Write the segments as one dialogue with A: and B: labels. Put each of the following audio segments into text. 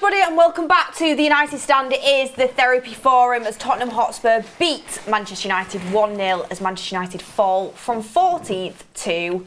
A: everybody and welcome back to the United Stand. It is the Therapy Forum as Tottenham Hotspur beat Manchester United 1-0 as Manchester United fall from 14th to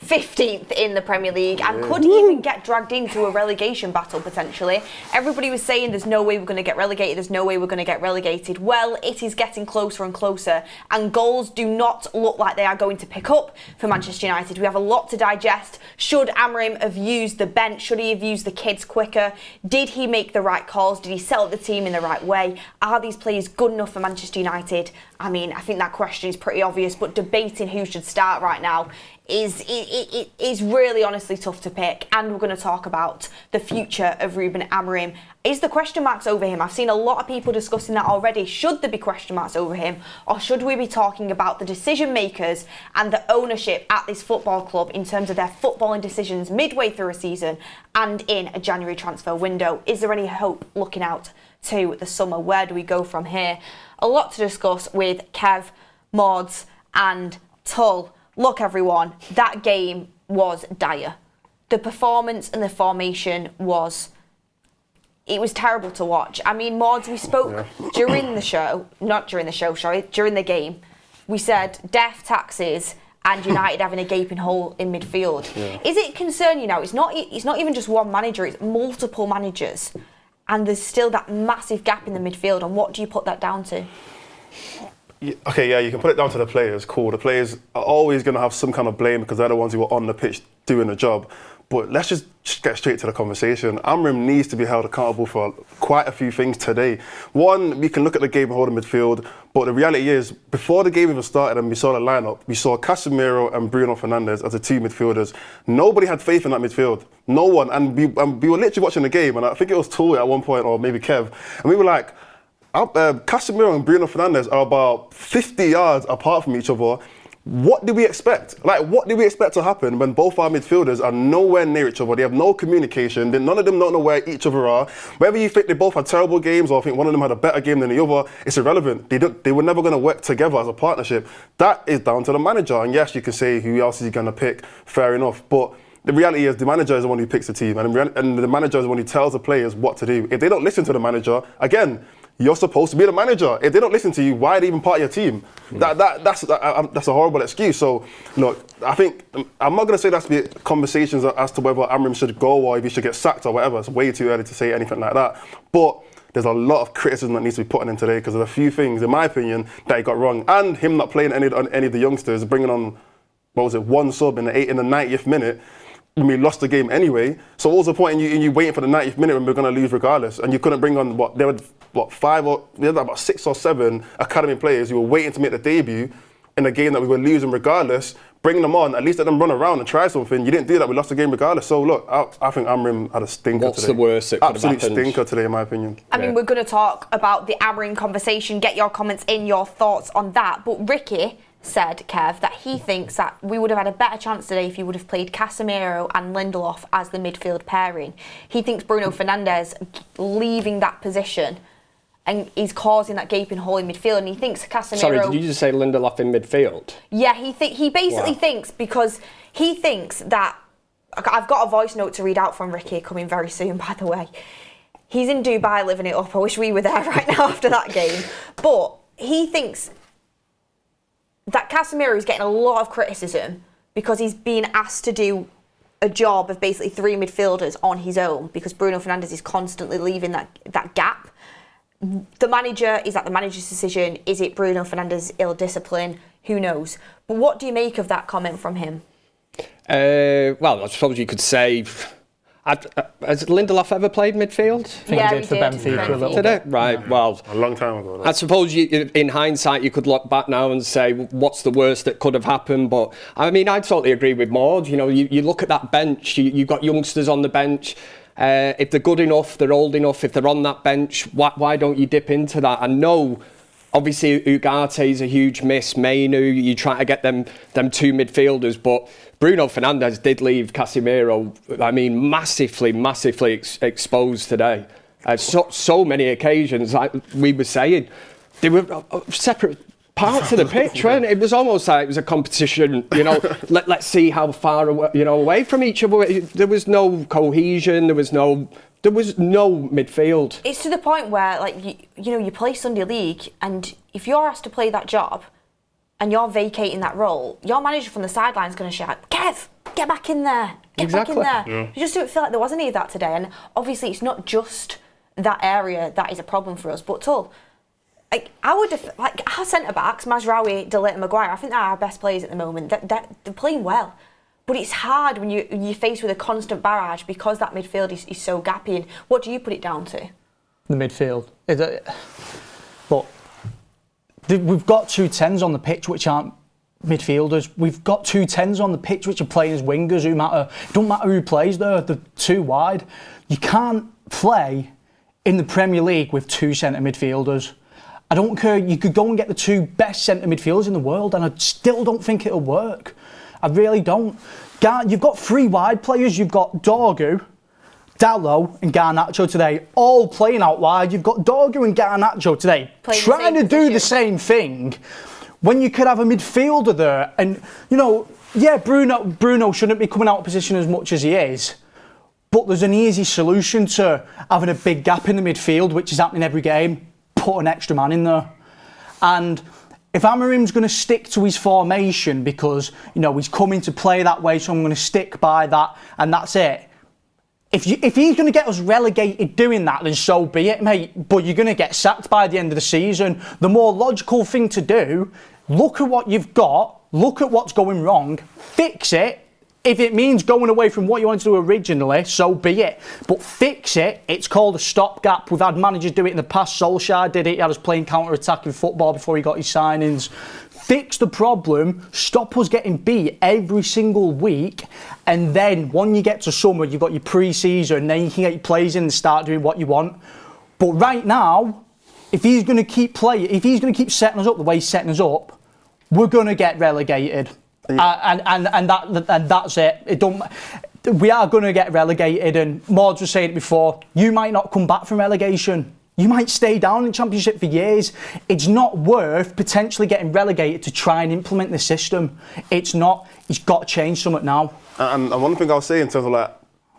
A: 15th in the Premier League and could even get dragged into a relegation battle potentially. Everybody was saying there's no way we're going to get relegated, there's no way we're going to get relegated. Well, it is getting closer and closer and goals do not look like they are going to pick up for Manchester United. We have a lot to digest. Should Amorim have used the bench? Should he have used the kids quicker? Did he make the right calls? Did he set up the team in the right way? Are these players good enough for Manchester United? I mean, I think that question is pretty obvious, but debating who should start right now is really honestly tough to pick. And we're going to talk about the future of Ruben Amorim. Is the question marks over him? I've seen a lot of people discussing that already. Should there be question marks over him, or should we be talking about the decision makers and the ownership at this football club in terms of their footballing decisions midway through a season and in a January transfer window? Is there any hope looking out to the summer? Where do we go from here? A lot to discuss with Kev, Mods and Tull. Look, everyone, that game was dire. The performance and the formation was terrible to watch. I mean, Mods, we spoke during the game. We said death, taxes and United having a gaping hole in midfield. Yeah. Is it concerning you now? It's not even just one manager, it's multiple managers. And there's still that massive gap in the midfield. And what do you put that down to?
B: Okay, yeah, you can put it down to the players. Cool. The players are always going to have some kind of blame because they're the ones who are on the pitch doing the job. But let's just get straight to the conversation. Amorim needs to be held accountable for quite a few things today. One, we can look at the game and hold the midfield, but the reality is, before the game even started and we saw the lineup, we saw Casemiro and Bruno Fernandes as the two midfielders. Nobody had faith in that midfield. No one. And we were literally watching the game, and I think it was Tully at one point, or maybe Kev, and we were like, Casemiro and Bruno Fernandes are about 50 yards apart from each other. What do we expect? What do we expect to happen when both our midfielders are nowhere near each other? They have no communication. None of them don't know where each other are. Whether you think they both had terrible games or think one of them had a better game than the other, it's irrelevant. They were never going to work together as a partnership. That is down to the manager. And yes, you can say who else is he going to pick. Fair enough. But the reality is the manager is the one who picks the team. And the manager is the one who tells the players what to do. If they don't listen to the manager, again, you're supposed to be the manager. If they don't listen to you, why are they even part of your team? That's a horrible excuse. So, look, I think, I'm not going to say that's be conversations as to whether Amorim should go or if he should get sacked or whatever. It's way too early to say anything like that. But there's a lot of criticism that needs to be put in today because there's a few things, in my opinion, that he got wrong. And him not playing any of the youngsters, bringing on, one sub in the 90th minute, when we lost the game anyway. So what was the point in you waiting for the 90th minute when we're going to lose regardless? And you couldn't bring on, they had about 6 or 7 academy players who were waiting to make the debut in a game that we were losing regardless. Bring them on, at least let them run around and try something. You didn't do that, we lost the game regardless. So look, I think Amorim had a stinker today.
C: What's the worst that could have happened?
B: Absolute stinker today, in my opinion.
A: I mean, we're going to talk about the Amorim conversation, get your comments in, your thoughts on that. But Ricky said, Kev, that he thinks that we would have had a better chance today if he would have played Casemiro and Lindelof as the midfield pairing. He thinks Bruno Fernandes leaving that position and he's causing that gaping hole in midfield, and he thinks Casemiro...
C: Sorry, did you just say Lindelof in midfield?
A: Yeah, he basically thinks, because he thinks that... I've got a voice note to read out from Ricky coming very soon, by the way. He's in Dubai living it up. I wish we were there right now after that game. But he thinks that Casemiro is getting a lot of criticism because he's being asked to do a job of basically 3 midfielders on his own because Bruno Fernandes is constantly leaving that gap. The manager, is that the manager's decision? Is it Bruno Fernandes' ill discipline? Who knows? But what do you make of that comment from him?
C: Well, I suppose you could say, has Lindelof ever played midfield?
D: I think he did for Benfica a little bit.
C: Did it? Right, well.
B: A long time ago.
C: I suppose in hindsight you could look back now and say, what's the worst that could have happened? But, I mean, I totally agree with Maud. You know, you look at that bench, you've got youngsters on the bench. If they're good enough, they're old enough, if they're on that bench, why don't you dip into that? I know, obviously, Ugarte is a huge miss. Mainu, you try to get them 2 midfielders, but Bruno Fernandes did leave Casemiro, I mean, massively exposed today. So many occasions, like we were saying, they were separate parts of the pitch, weren't it? It was almost like it was a competition, you know, let's see how far away, away from each other. There was no cohesion, there was no There was no midfield.
A: It's to the point where, like, you play Sunday League, and if you're asked to play that job and you're vacating that role, your manager from the sideline is going to shout, Kev, get back in there. Get back in there. Yeah. You just don't feel like there was any of that today. And obviously, it's not just that area that is a problem for us, but Tull, like, our centre-backs, Mazraoui, Dalot and Maguire, I think they're our best players at the moment. They're playing well. But it's hard when you're faced with a constant barrage because that midfield is so gappy. And what do you put it down to?
D: The midfield. Look, we've got 2 10s on the pitch which aren't midfielders. We've got 2 10s on the pitch which are playing as wingers. It don't matter who plays there. They're too wide. You can't play in the Premier League with 2 centre midfielders. I don't care. You could go and get the 2 best centre midfielders in the world, and I still don't think it'll work. I really don't. You've got 3 wide players. You've got Dargu, Dalot and Garnacho today, all playing out wide. You've got Dargu and Garnacho today trying to do the same thing when you could have a midfielder there. And, Bruno shouldn't be coming out of position as much as he is, but there's an easy solution to having a big gap in the midfield, which is happening every game. Put an extra man in there. And if Amorim's going to stick to his formation because, he's coming to play that way, so I'm going to stick by that, and that's it. If he's going to get us relegated doing that, then so be it, mate. But you're going to get sacked by the end of the season. The more logical thing to do, look at what you've got, look at what's going wrong, fix it. If it means going away from what you wanted to do originally, so be it. But fix it. It's called a stopgap. We've had managers do it in the past. Solskjaer did it. He had us playing counter-attacking football before he got his signings. Fix the problem. Stop us getting beat every single week. And then when you get to summer, you've got your pre-season. Then you can get your players in and start doing what you want. But right now, if he's going to keep playing, if he's going to keep setting us up the way he's setting us up, we're going to get relegated. And that's it. We are going to get relegated, and Moyes was saying it before, you might not come back from relegation. You might stay down in the Championship for years. It's not worth potentially getting relegated to try and implement the system. It's not. He's got to change something now. And
B: one thing I'll say in terms of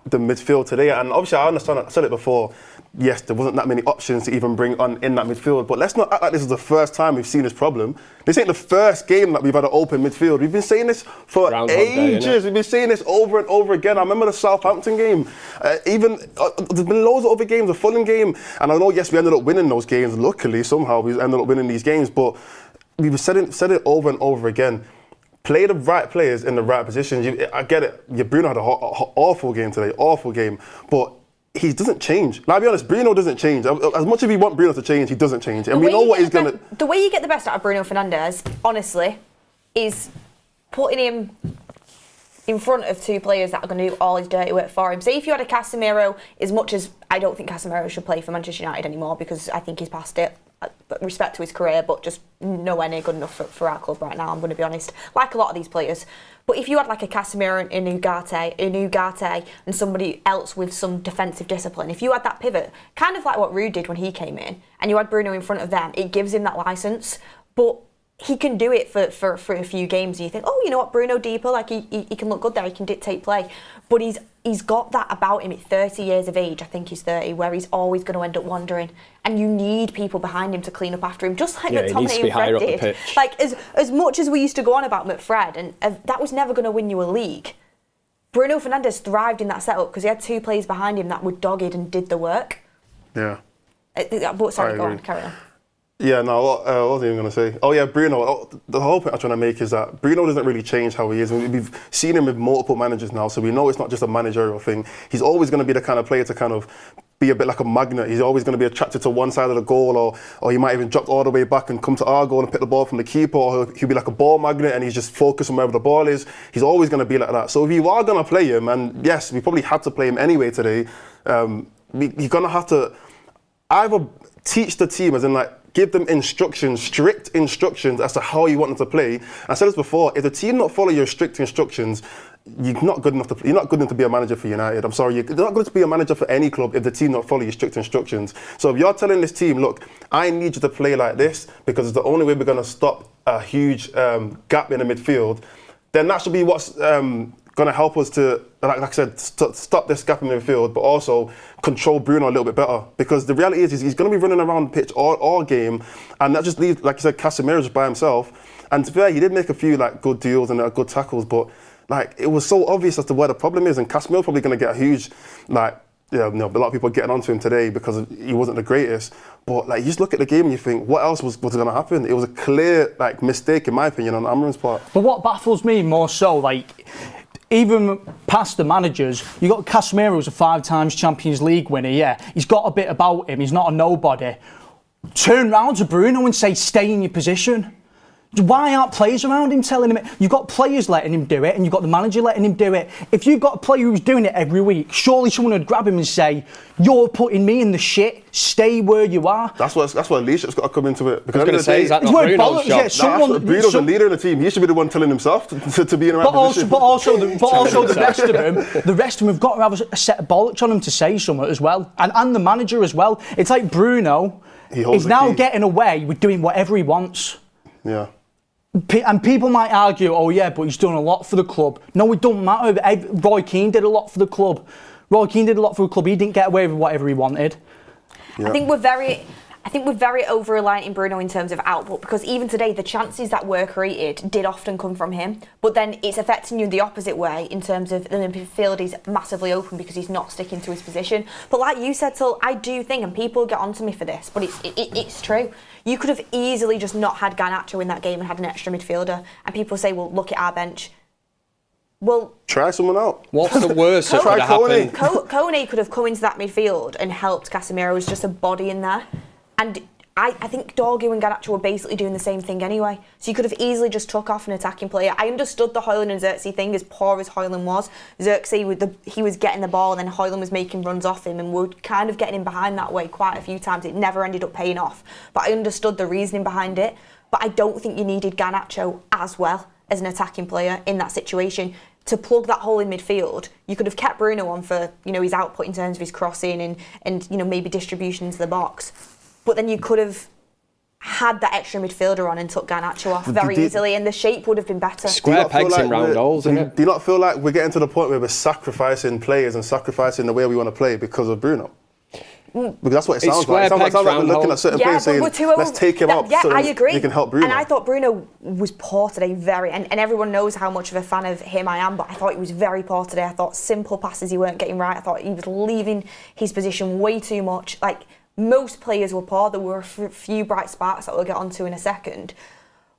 B: the midfield today, and obviously I understand, I said it before, yes, there wasn't that many options to even bring on in that midfield, but let's not act like this is the first time we've seen this problem. This ain't the first game that we've had an open midfield. We've been saying this for ages. We've been saying this over and over again. I remember the Southampton game. There's been loads of other games, the Fulham game, and I know, yes, we ended up winning those games. Luckily, somehow, we ended up winning these games, but we've said it over and over again. Play the right players in the right positions. I get it. Bruno had an awful game today, awful game, but he doesn't change. I'll be honest, Bruno doesn't change. As much as we want Bruno to change, he doesn't change. And we know what he's going to...
A: The way you get the best out of Bruno Fernandes, honestly, is putting him in front of 2 players that are going to do all his dirty work for him. Say if you had a Casemiro, as much as I don't think Casemiro should play for Manchester United anymore because I think he's past it, respect to his career, but just nowhere near good enough for our club right now, I'm going to be honest. Like a lot of these players. But if you had like a Casemiro and Ugarte and somebody else with some defensive discipline, if you had that pivot, kind of like what Ruud did when he came in, and you had Bruno in front of them, it gives him that licence. But he can do it for a few games and you think, oh, you know what, Bruno deeper, like he can look good there, he can dictate play. But he's got that about him at 30 years of age, I think he's 30, where he's always going to end up wandering. And you need people behind him to clean up after him, just like McTominay and Fred did. Like, as much as we used to go on about McFred, and that was never going to win you a league, Bruno Fernandes thrived in that setup because he had 2 players behind him that were dogged and did the work.
B: Yeah.
A: But sorry, go on, carry on.
B: Yeah, no, what was I even going to say? Oh yeah, Bruno. The whole point I'm trying to make is that Bruno doesn't really change how he is. We've seen him with multiple managers now, so we know it's not just a managerial thing. He's always going to be the kind of player to kind of be a bit like a magnet. He's always going to be attracted to one side of the goal, or he might even drop all the way back and come to our goal and pick the ball from the keeper, or he'll be like a ball magnet and he's just focused on wherever the ball is. He's always going to be like that. So if you are going to play him, and yes, we probably had to play him anyway today, you're going to have to either teach the team, as in like, give them instructions, strict instructions as to how you want them to play. I said this before, if the team not follow your strict instructions, you're not good enough to be a manager for United. I'm sorry, you're not good enough to be a manager for any club if the team not follow your strict instructions. So if you're telling this team, look, I need you to play like this because it's the only way we're going to stop a huge gap in the midfield, then that should be what's going to help us to, like I said, stop this gap in midfield, but also control Bruno a little bit better. Because the reality is he's going to be running around the pitch all game, and that just leaves, like you said, Casemiro just by himself. And to be fair, he did make a few like good deals and good tackles, but like it was so obvious as to where the problem is. And Casemiro's probably going to get a huge, like, a lot of people are getting onto him today because he wasn't the greatest. But like, you just look at the game and you think, what else was going to happen? It was a clear like mistake, in my opinion, on Amorim's part.
D: But what baffles me more so, like, even past the managers, you got Casemiro, who's a 5 times Champions League winner. Yeah, he's got a bit about him. He's not a nobody. Turn round to Bruno and say, stay in your position. Why aren't players around him telling him it? You've got players letting him do it, and you've got the manager letting him do it. If you've got a player who's doing it every week, surely someone would grab him and say, you're putting me in the shit, stay where you are.
B: That's where leadership's got to come into it.
C: Because I was going to say, is that not Bruno's job?
B: Bruno's the leader of the team. He should be the one telling himself to be in the right position.
D: But also the rest of them have got to have a set of bollocks on them to say something as well. And the manager as well. It's like Bruno is now getting away with doing whatever he wants.
B: Yeah.
D: And people might argue, oh yeah, but he's done a lot for the club. No, it doesn't matter. Roy Keane did a lot for the club. He didn't get away with whatever he wanted.
B: Yeah.
A: I think we're very over-reliant in Bruno in terms of output, because even today the chances that were created did often come from him, but then it's affecting you the opposite way in terms of the midfield is massively open because he's not sticking to his position. But like you said, Tul, I do think, and people get onto me for this, but it's true. You could have easily just not had Garnacho in that game and had an extra midfielder, and people say, well, look at our bench. Well,
B: try someone out.
C: What's the worst that could have happened?
A: Kone could have come into that midfield and helped Casemiro as just a body in there. And I think Dargu and Garnacho were basically doing the same thing anyway. So you could have easily just took off an attacking player. I understood the Hojlund and Zirkzee thing, as poor as Hojlund was. Zirkzee, he was getting the ball and then Hojlund was making runs off him, and we were kind of getting him behind that way quite a few times. It never ended up paying off. But I understood the reasoning behind it. But I don't think you needed Garnacho as well as an attacking player in that situation. To plug that hole in midfield, you could have kept Bruno on for his output in terms of his crossing and maybe distribution into the box. But then you could have had that extra midfielder on and took Garnacho off very easily, and the shape would have been better.
C: Square pegs in round holes, isn't it?
B: Do you not feel like we're getting to the point where we're sacrificing players and sacrificing the way we want to play because of Bruno? Because that's what it sounds like. It sounds like we're looking at certain players saying, let's take him up so
A: I agree.
B: we can help Bruno.
A: And I thought Bruno was poor today, and everyone knows how much of a fan of him I am, but I thought he was very poor today. I thought simple passes he weren't getting right. I thought he was leaving his position way too much. Like, most players were poor. There were a few bright sparks that we'll get onto in a second.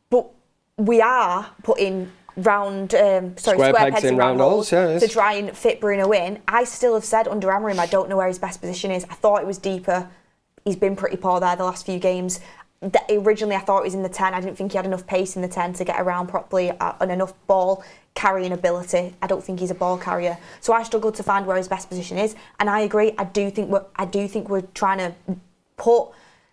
A: But we are putting square pegs in round holes to try and fit Bruno in. I still have said under Amorim, I don't know where his best position is. I thought it was deeper. He's been pretty poor there the last few games. Originally, I thought it was in the 10. I didn't think he had enough pace in the 10 to get around properly and enough ball carrying ability. I don't think he's a ball carrier. So I struggled to find where his best position is. And I agree. I do think we're trying to put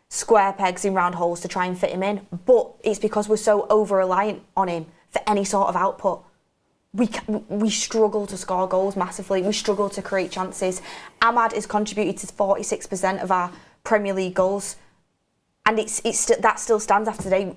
A: square pegs in round holes to try and fit him in. But it's because we're so over-reliant on him for any sort of output. We struggle to score goals massively. We struggle to create chances. Ahmad has contributed to 46% of our Premier League goals. And that still stands after today.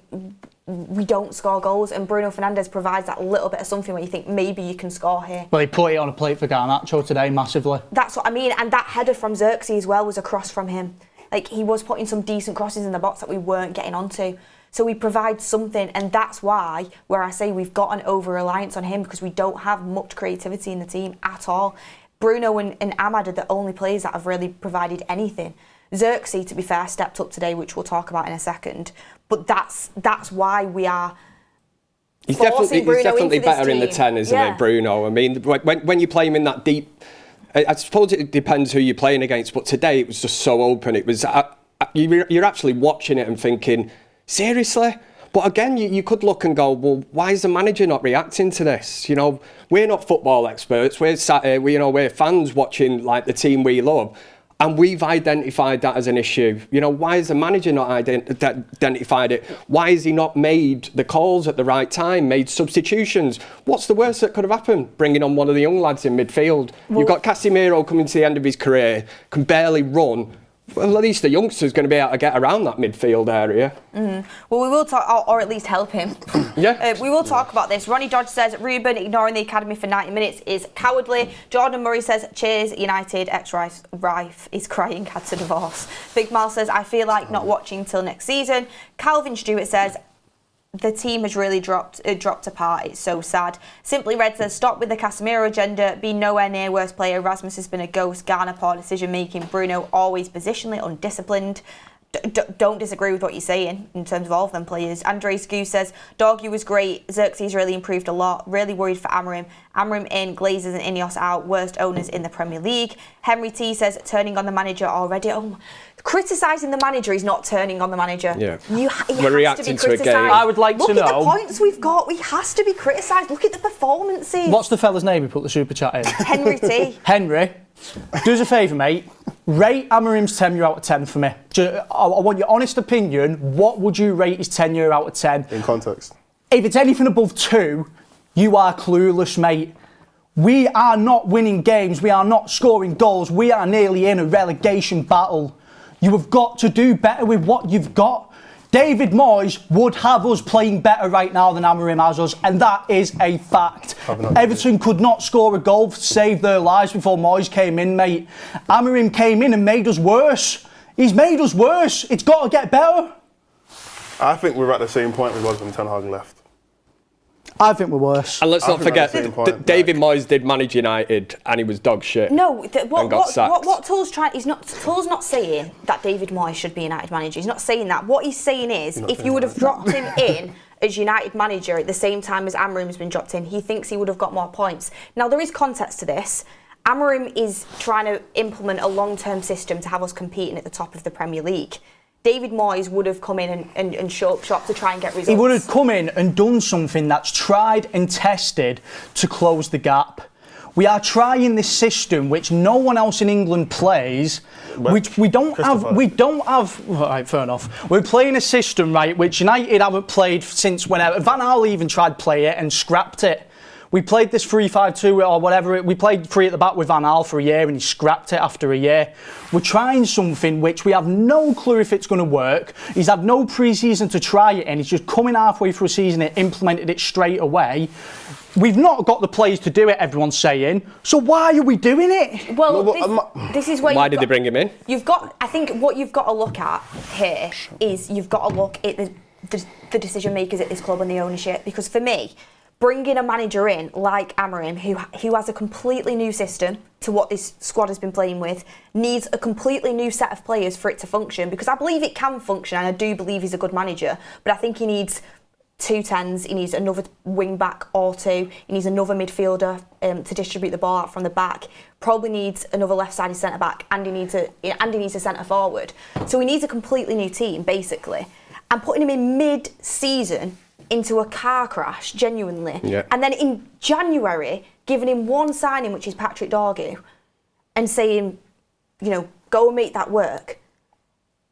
A: We don't score goals, and Bruno Fernandes provides that little bit of something where you think maybe you can score here.
D: Well, he put it on a plate for Garnacho today massively.
A: That's what I mean, and that header from Zirkzee as well was a cross from him. Like, he was putting some decent crosses in the box that we weren't getting onto. So he provides something, and that's why where I say we've got an over-reliance on him, because we don't have much creativity in the team at all. Bruno and Ahmad are the only players that have really provided anything. Zirkzee, to be fair, stepped up today, which we'll talk about in a second. But that's why we are.
C: He's definitely better in the 10, isn't it, Bruno? I mean, when you play him in that deep, I suppose it depends who you're playing against. But today it was just so open. It was you're actually watching it and thinking, seriously? But again, you could look and go, well, why is the manager not reacting to this? We're not football experts. We're sat here, we're fans watching like the team we love. And we've identified that as an issue. Why has the manager not identified it? Why has he not made the calls at the right time, made substitutions? What's the worst that could have happened? Bringing on one of the young lads in midfield. You've got Casemiro coming to the end of his career, can barely run. Well, at least the youngster's going to be able to get around that midfield area.
A: Well, we will talk, or at least help him.
C: Yeah.
A: We will talk about this. Ronnie Dodge says Ruben ignoring the academy for 90 minutes is cowardly. Jordan Murray says, cheers, United, ex-Rife is crying, had to divorce. Big Mal says, I feel like not watching till next season. Calvin Stewart says, the team has really dropped apart. It's so sad. Simply Red says, stop with the Casemiro agenda. Be nowhere near worst player. Rasmus has been a ghost. Garner poor decision making. Bruno always positionally undisciplined. Don't disagree with what you're saying in terms of all of them players. Andres Goose says, Dargu was great. Zirkzee's really improved a lot. Really worried for Amorim. Amorim in, Glazers and Ineos out. Worst owners in the Premier League. Henry T says, turning on the manager already. Criticising the manager is not turning on the manager.
C: Yeah.
A: We're
C: reacting to a game.
D: I would like
A: Look
D: to know.
A: Look at the points we've got. He has to be criticised. Look at the performances.
D: What's the fella's name who put the super chat in?
A: Henry T.
D: Henry, do us a favour, mate. Rate Amorim's tenure out of 10 for me. I want your honest opinion. What would you rate his tenure out of 10?
B: In context.
D: If it's anything above 2, you are clueless, mate. We are not winning games. We are not scoring goals. We are nearly in a relegation battle. You have got to do better with what you've got. David Moyes would have us playing better right now than Amorim has us, and that is a fact. Everton could not score a goal to save their lives before Moyes came in, mate. Amorim came in and made us worse. He's made us worse. It's got to get better.
B: I think we're at the same point we was when Ten Hag left.
D: I think we're worse.
C: And let's not forget,
B: point,
C: David Moyes did manage United and he was dog shit.
A: No,
C: what
A: Tull's trying, Tull's not saying that David Moyes should be United manager. He's not saying that. What he's saying is, if you would have dropped him in as United manager at the same time as Amorim's been dropped in, he thinks he would have got more points. Now, there is context to this. Amorim is trying to implement a long-term system to have us competing at the top of the Premier League. David Moyes would have come in and shop to try and get results.
D: He would have come in and done something that's tried and tested to close the gap. We are trying this system which no one else in England plays, which we don't have. Right, fair enough. We're playing a system, right, which United haven't played since whenever. Van Gaal even tried to play it and scrapped it. We played this 3-5-2 or whatever. We played 3 at the back with Van Gaal for a year and he scrapped it after a year. We're trying something which we have no clue if it's going to work. He's had no pre-season to try it and he's just coming halfway through a season and implemented it straight away. We've not got the players to do it, everyone's saying. So why are we doing it?
A: Well, this is where
C: why did they bring him in?
A: I think what you've got to look at here is you've got to look at the decision makers at this club and the ownership. Because for me, bringing a manager in like Amorim, who has a completely new system to what this squad has been playing with, needs a completely new set of players for it to function. Because I believe it can function, and I do believe he's a good manager. But I think he needs 2 10s, he needs another wing back or 2, he needs another midfielder to distribute the ball out from the back. Probably needs another left-sided centre back, and he needs a centre forward. So he needs a completely new team, basically. And putting him in mid-season into a car crash, genuinely.
C: Yeah.
A: And then in January, giving him one signing, which is Patrick Dargu, and saying, go and make that work.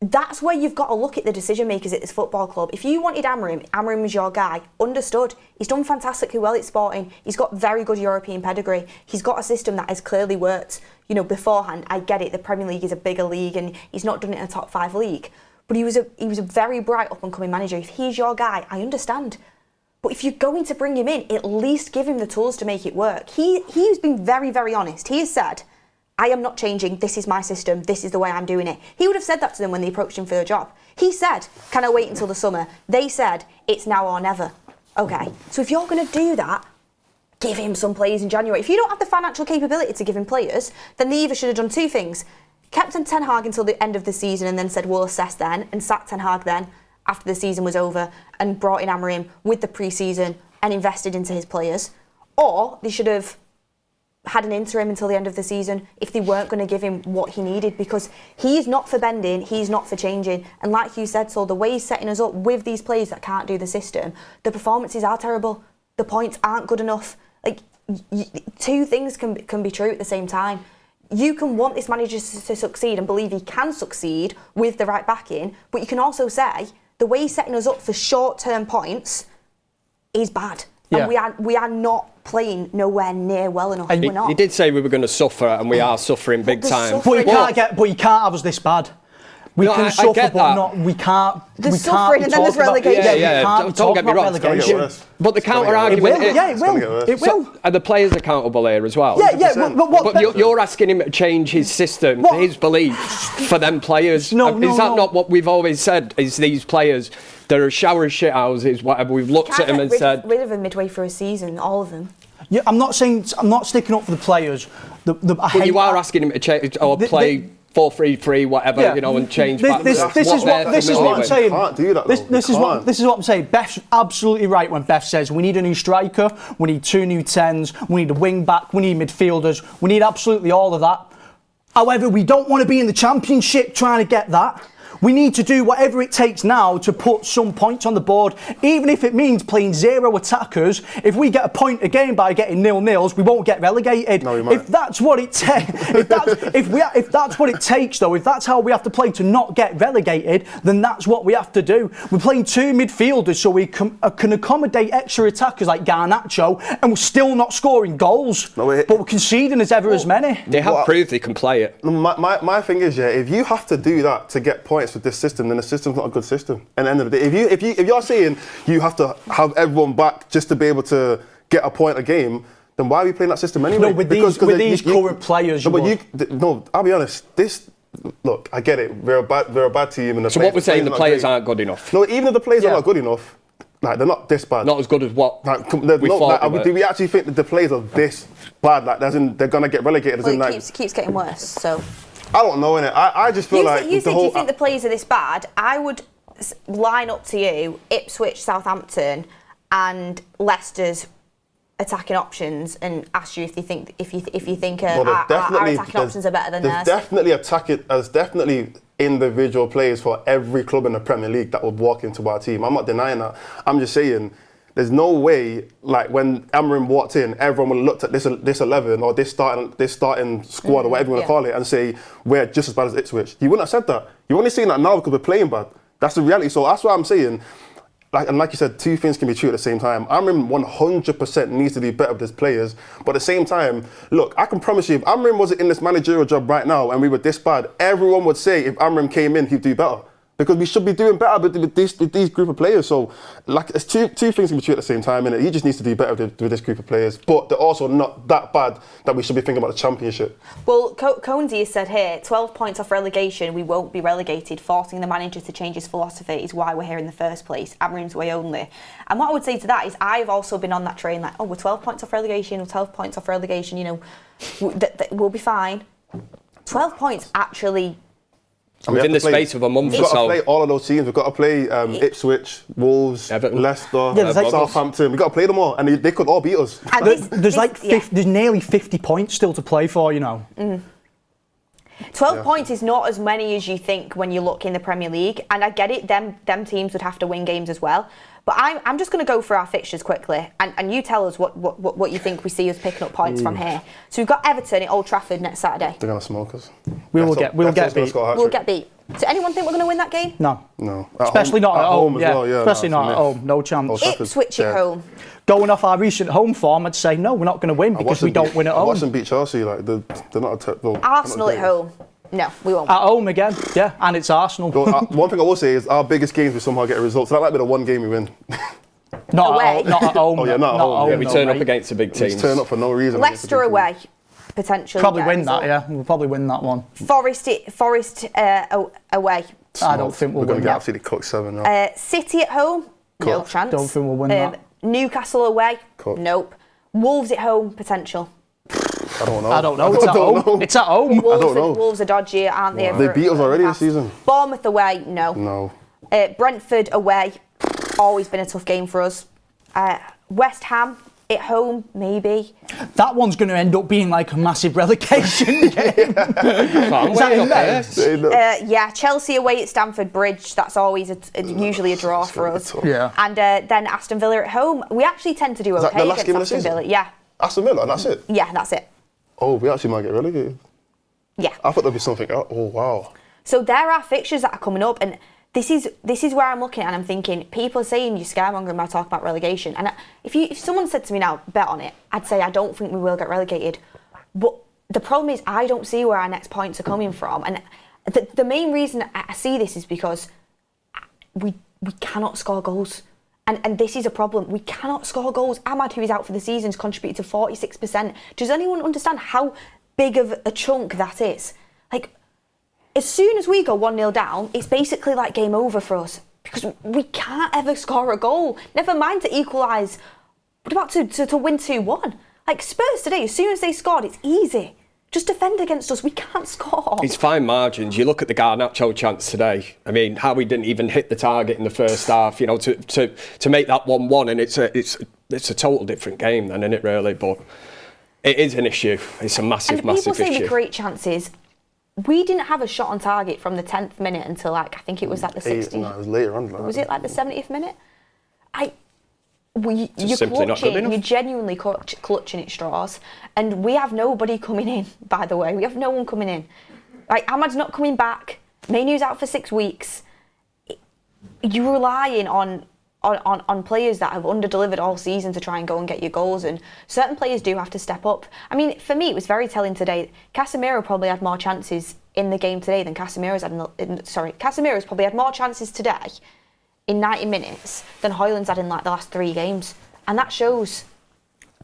A: That's where you've got to look at the decision makers at this football club. If you wanted Amorim was your guy, understood. He's done fantastically well at Sporting. He's got very good European pedigree. He's got a system that has clearly worked. Beforehand, I get it, the Premier League is a bigger league and he's not done it in a top 5 league. But he was a very bright up-and-coming manager. If he's your guy, I understand. But if you're going to bring him in, at least give him the tools to make it work. He's been very, very honest. He has said, I am not changing. This is my system. This is the way I'm doing it. He would have said that to them when they approached him for the job. He said, can I wait until the summer? They said, it's now or never. Okay, so if you're going to do that, give him some players in January. If you don't have the financial capability to give him players, then they either should have done 2 things. Kept Ten Hag until the end of the season and then said, we'll assess then, and sacked Ten Hag then, after the season was over, and brought in Amorim with the pre-season and invested into his players. Or they should have had an interim until the end of the season if they weren't going to give him what he needed, because he's not for bending, he's not for changing. And like you said, so the way he's setting us up with these players that can't do the system, the performances are terrible. The points aren't good enough. 2 things can be true at the same time. You can want this manager to succeed and believe he can succeed with the right backing, but you can also say the way he's setting us up for short-term points is bad. Yeah. And we are not playing nowhere near well enough.
C: And
A: we're not.
C: He did say we were going to suffer, and we are suffering big time.
D: But you can't have us this bad. We
C: No,
D: can
C: I
D: suffer,
C: get
D: but
C: that.
D: not. We can't.
A: There's
D: we
A: suffering
D: can't
A: and then there's relegation.
C: Yeah,
D: we
C: yeah.
D: can't
C: Don't
D: talk
C: get me
D: about
C: wrong.
B: It's gonna get
D: relegation.
B: worse.
C: But the counter
D: It
C: argument
D: will. Yeah, it
B: gonna
D: will.
B: get worse.
D: It will.
C: Are the players accountable here as well?
D: Yeah, yeah.
B: 100%.
C: But you're asking him to change his system,
D: What?
C: his beliefs for them players.
D: No,
C: Is that
D: no.
C: not what we've always said? Is these players, they're shower shit houses, whatever. We've looked at them and said.
A: rid of them midway through a season, all of them.
D: Yeah, I'm not sticking up for the players.
C: But you are asking him to change or play 4-3-3, whatever,
D: Yeah.
C: and change
D: This
C: back.
D: is what I'm saying.
B: You can't do that, though.
D: This is what I'm saying. Beth's absolutely right when Beth says we need a new striker, we need 2 new 10s, we need a wing back, we need midfielders, we need absolutely all of that. However, we don't want to be in the Championship trying to get that. We need to do whatever it takes now to put some points on the board, even if it means playing 0 attackers. If we get a point a game by getting 0-0s, we won't get relegated.
B: No, we might.
D: If that's what it takes, if that's what it takes, though, if that's how we have to play to not get relegated, then that's what we have to do. We're playing 2 midfielders so we can accommodate extra attackers like Garnacho, and we're still not scoring goals.
B: No, but
D: we're conceding as many.
C: They have proved they can play it.
B: My thing is, yeah, if you have to do that to get points with this system, then the system's not a good system. And at the end of the day, if you're saying you have to have everyone back just to be able to get a point a game, then why are we playing that system anyway?
D: No, with these current players,
B: no, I'll be honest. Look, I get it. We're a bad team. And
C: So what we're saying, the players aren't good enough.
B: No, even if the players are not good enough, like they're not this bad.
C: Not as good as what we
B: no,
C: thought.
B: do we actually think that the players are this bad? Like, as in they're gonna get relegated?
A: Well, it keeps getting worse. So
B: I don't know, innit? I just feel like
A: you said you think the players are this bad. I would line up to you Ipswich, Southampton, and Leicester's attacking options, and ask you if you think our attacking options are better than theirs.
B: There's definitely individual players for every club in the Premier League that would walk into our team. I'm not denying that. I'm just saying, there's no way, like when Amorim walked in, everyone would have looked at this 11 or this starting squad or whatever you want to call it and say, we're just as bad as Ipswich. You wouldn't have said that. You're only saying that now because we're playing bad. That's the reality. So that's why I'm saying, like you said, 2 things can be true at the same time. Amorim 100% needs to do better with his players. But at the same time, look, I can promise you, if Amorim wasn't in this managerial job right now and we were this bad, everyone would say if Amorim came in, he'd do better. Because we should be doing better with these group of players. So, like, it's two things can be true at the same time, innit? He just needs to do better with this group of players. But they're also not that bad that we should be thinking about the Championship.
A: Well, Conesy has said here, 12 points off relegation, we won't be relegated. Forcing the manager to change his philosophy is why we're here in the first place. Amorim's way only. And what I would say to that is I've also been on that train, like, we're 12 points off relegation, we'll be fine. 12 points actually...
C: Within the space of a month or so.
B: We've got to play all of those teams. We've got to play Ipswich, Wolves,
C: Everton.
B: Leicester,
D: Yeah,
B: Southampton. We've got to play them all, and they could all beat us.
D: There's nearly 50 points still to play for,
A: 12 points is not as many as you think when you look in the Premier League, and I get it, them teams would have to win games as well. But I'm just going to go through our fixtures quickly, and you tell us what you think we see us picking up points from here. So we've got Everton at Old Trafford next Saturday.
B: They're going to smoke us.
D: We'll get beat.
A: We'll get beat. So anyone think we're going to win that game?
B: No.
D: Especially not at home.
B: as well, yeah.
D: Especially not at home. No chance.
A: Ipswich at home.
D: Going off our recent home form, I'd say no, we're not going to win because we don't win at home.
B: I watched them beat Chelsea. Like they're not
A: Arsenal at home. No, we won't.
D: At home again, yeah, and it's Arsenal.
B: One thing I will say is our biggest games we somehow get a result. So that might be the one game we win.
D: Not at home.
B: Oh yeah, not at home.
C: Yeah, we turn up against the big teams.
B: We turn up for no reason.
A: Leicester away, potentially.
D: Probably win that, yeah. We'll probably win that one.
A: Forest away.
D: I don't think we'll
B: We're going
D: win
B: to get
D: that.
B: absolutely cooked 7-0.
A: City at home, no chance.
D: Don't think we'll win that.
A: Newcastle away,
B: Cooked.
A: Nope. Wolves at home, potential.
B: I don't know.
D: I don't know. It's at home. It's at home.
A: Wolves are dodgy, aren't they?
B: They beat us already this season.
A: Bournemouth away, no.
B: No.
A: Brentford away, always been a tough game for us. West Ham at home, maybe.
D: That one's going to end up being like a massive relegation game.
A: Yeah, Chelsea away at Stamford Bridge. That's always usually a draw for us.
D: Yeah.
A: And then Aston Villa at home. We actually tend to do okay
B: that the last
A: against
B: game of the
A: Aston
B: season?
A: Villa. Yeah.
B: Aston Villa, and that's it?
A: Yeah, that's it.
B: Oh, we actually might get relegated.
A: Yeah.
B: I thought there'd be something else. Oh, wow.
A: So there are fixtures that are coming up, and this is where I'm looking at, and I'm thinking, people are saying you're scaremongering by talking about relegation. And if someone said to me now, bet on it, I'd say I don't think we will get relegated. But the problem is I don't see where our next points are coming from. And the main reason I see this is because we cannot score goals. And this is a problem. We cannot score goals. Ahmad, who is out for the season, has contributed to 46%. Does anyone understand how big of a chunk that is? Like, as soon as we go 1-0 down, it's basically like game over for us because we can't ever score a goal. Never mind to equalise. What about to win 2-1? Like Spurs today, as soon as they scored, it's easy. Just defend against us. We can't score.
C: It's fine margins. You look at the Garnacho chance today. I mean, how we didn't even hit the target in the first half. You know, to make that 1-1, and it's a total different game, then, isn't it? Really, but it is an issue. It's a massive issue.
A: People say we create chances. We didn't have a shot on target from the 10th minute until I think it was like the 60th.
B: No, it was later on.
A: Was it like the 70th minute? You're genuinely clutching at straws, and we have nobody coming in. By the way, we have no one coming in. Like Ahmad's not coming back. Mainu's out for 6 weeks. You're relying on players that have underdelivered all season to try and go and get your goals, and certain players do have to step up. I mean, for me, it was very telling today. Casemiro probably had more chances in the game today than Casemiro's probably had more chances today in 90 minutes than Hojlund's had in like the last 3 games, and that shows.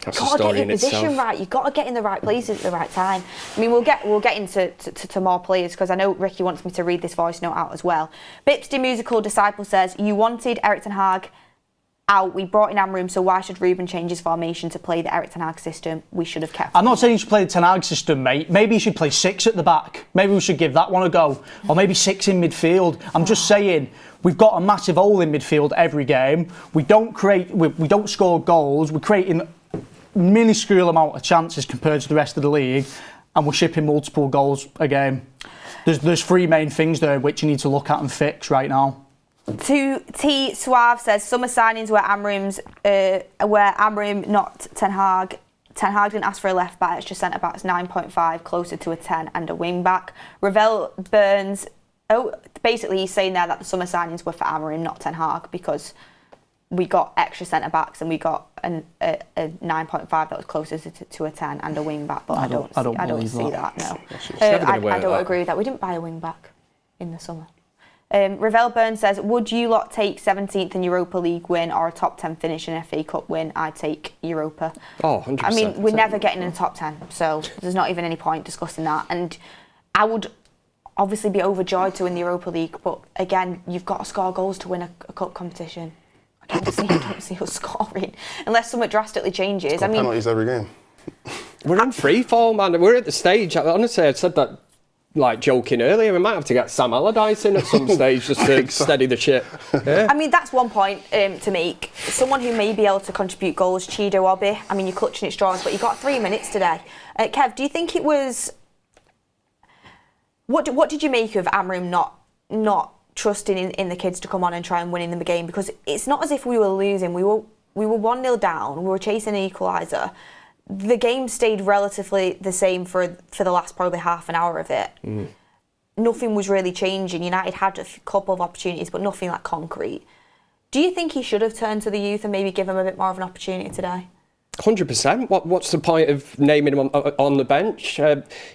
A: You've got to get your position right. You've got to get in the right places at the right time. I mean, we'll get into to more players because I know Ricky wants me to read this voice note out as well. Bips the Musical Disciple says, you wanted Erik ten Hag out. We brought in Amorim, so why should Ruben change his formation to play the Erik ten Hag system? We should have kept
D: I'm not saying you should play the Ten Hag system, mate. Maybe you should play 6 at the back. Maybe we should give that one a go. Or maybe 6 in midfield. I'm just saying, we've got a massive hole in midfield every game. We don't score goals. We're creating minuscule amount of chances compared to the rest of the league, and we're shipping multiple goals a game. There's 3 main things there which you need to look at and fix right now.
A: T Suave says summer signings were Amorim, not Ten Hag. Ten Hag didn't ask for a left back, extra centre back's 9.5, closer to a 10 and a wing back. Ravel Burns, basically he's saying there that the summer signings were for Amorim, not Ten Hag, because we got extra centre backs and we got a 9.5 that was closer to a 10 and a wing back, but I don't see that. No, I don't agree with that. We didn't buy a wing back in the summer. Ravel Burns says, would you lot take 17th in Europa League win or a top 10 finish in FA Cup win? I'd take Europa.
C: Oh, 100%.
A: I mean, we're never getting in the top 10, so there's not even any point discussing that. And I would obviously be overjoyed to win the Europa League, but again, you've got to score goals to win a cup competition. I don't see us scoring unless something drastically changes.
B: I mean, penalties every game.
C: We're in free fall, man. We're at the stage. Honestly, I said that like joking earlier. We might have to get Sam Allardyce in at some stage just to steady the ship. Yeah. I
A: mean, that's one point to make. Someone who may be able to contribute goals, Chido Obi. I mean, you're clutching at straws, but you got 3 minutes today. Kev, do you think it was? What did you make of Amorim not trusting in the kids to come on and try and win in the game? Because it's not as if we were losing. We were 1-0 down. We were chasing an equaliser. The game stayed relatively the same for the last probably half an hour of it. Nothing was really changing. United had a couple of opportunities, but nothing like concrete. Do you think he should have turned to the youth and maybe give them a bit more of an opportunity today?
C: 100%. What's the point of naming him on the bench?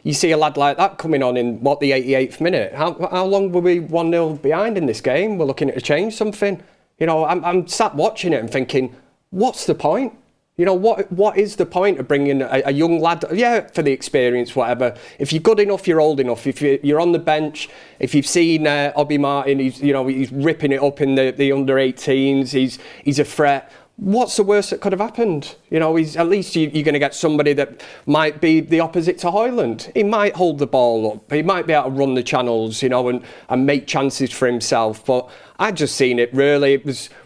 C: You see a lad like that coming on in the 88th minute. How long were we 1-0 behind in this game? We're looking to change something. You know, I'm sat watching it and thinking, what's the point? You know, what is the point of bringing a young lad? Yeah, for the experience, whatever. If you're good enough, you're old enough. If you're on the bench, if you've seen Obi Martin, he's ripping it up in the under-18s. He's a threat. What's the worst that could have happened? You know, at least you're going to get somebody that might be the opposite to Hojlund. He might hold the ball up. He might be able to run the channels, you know, and make chances for himself. But I'd just seen it, really.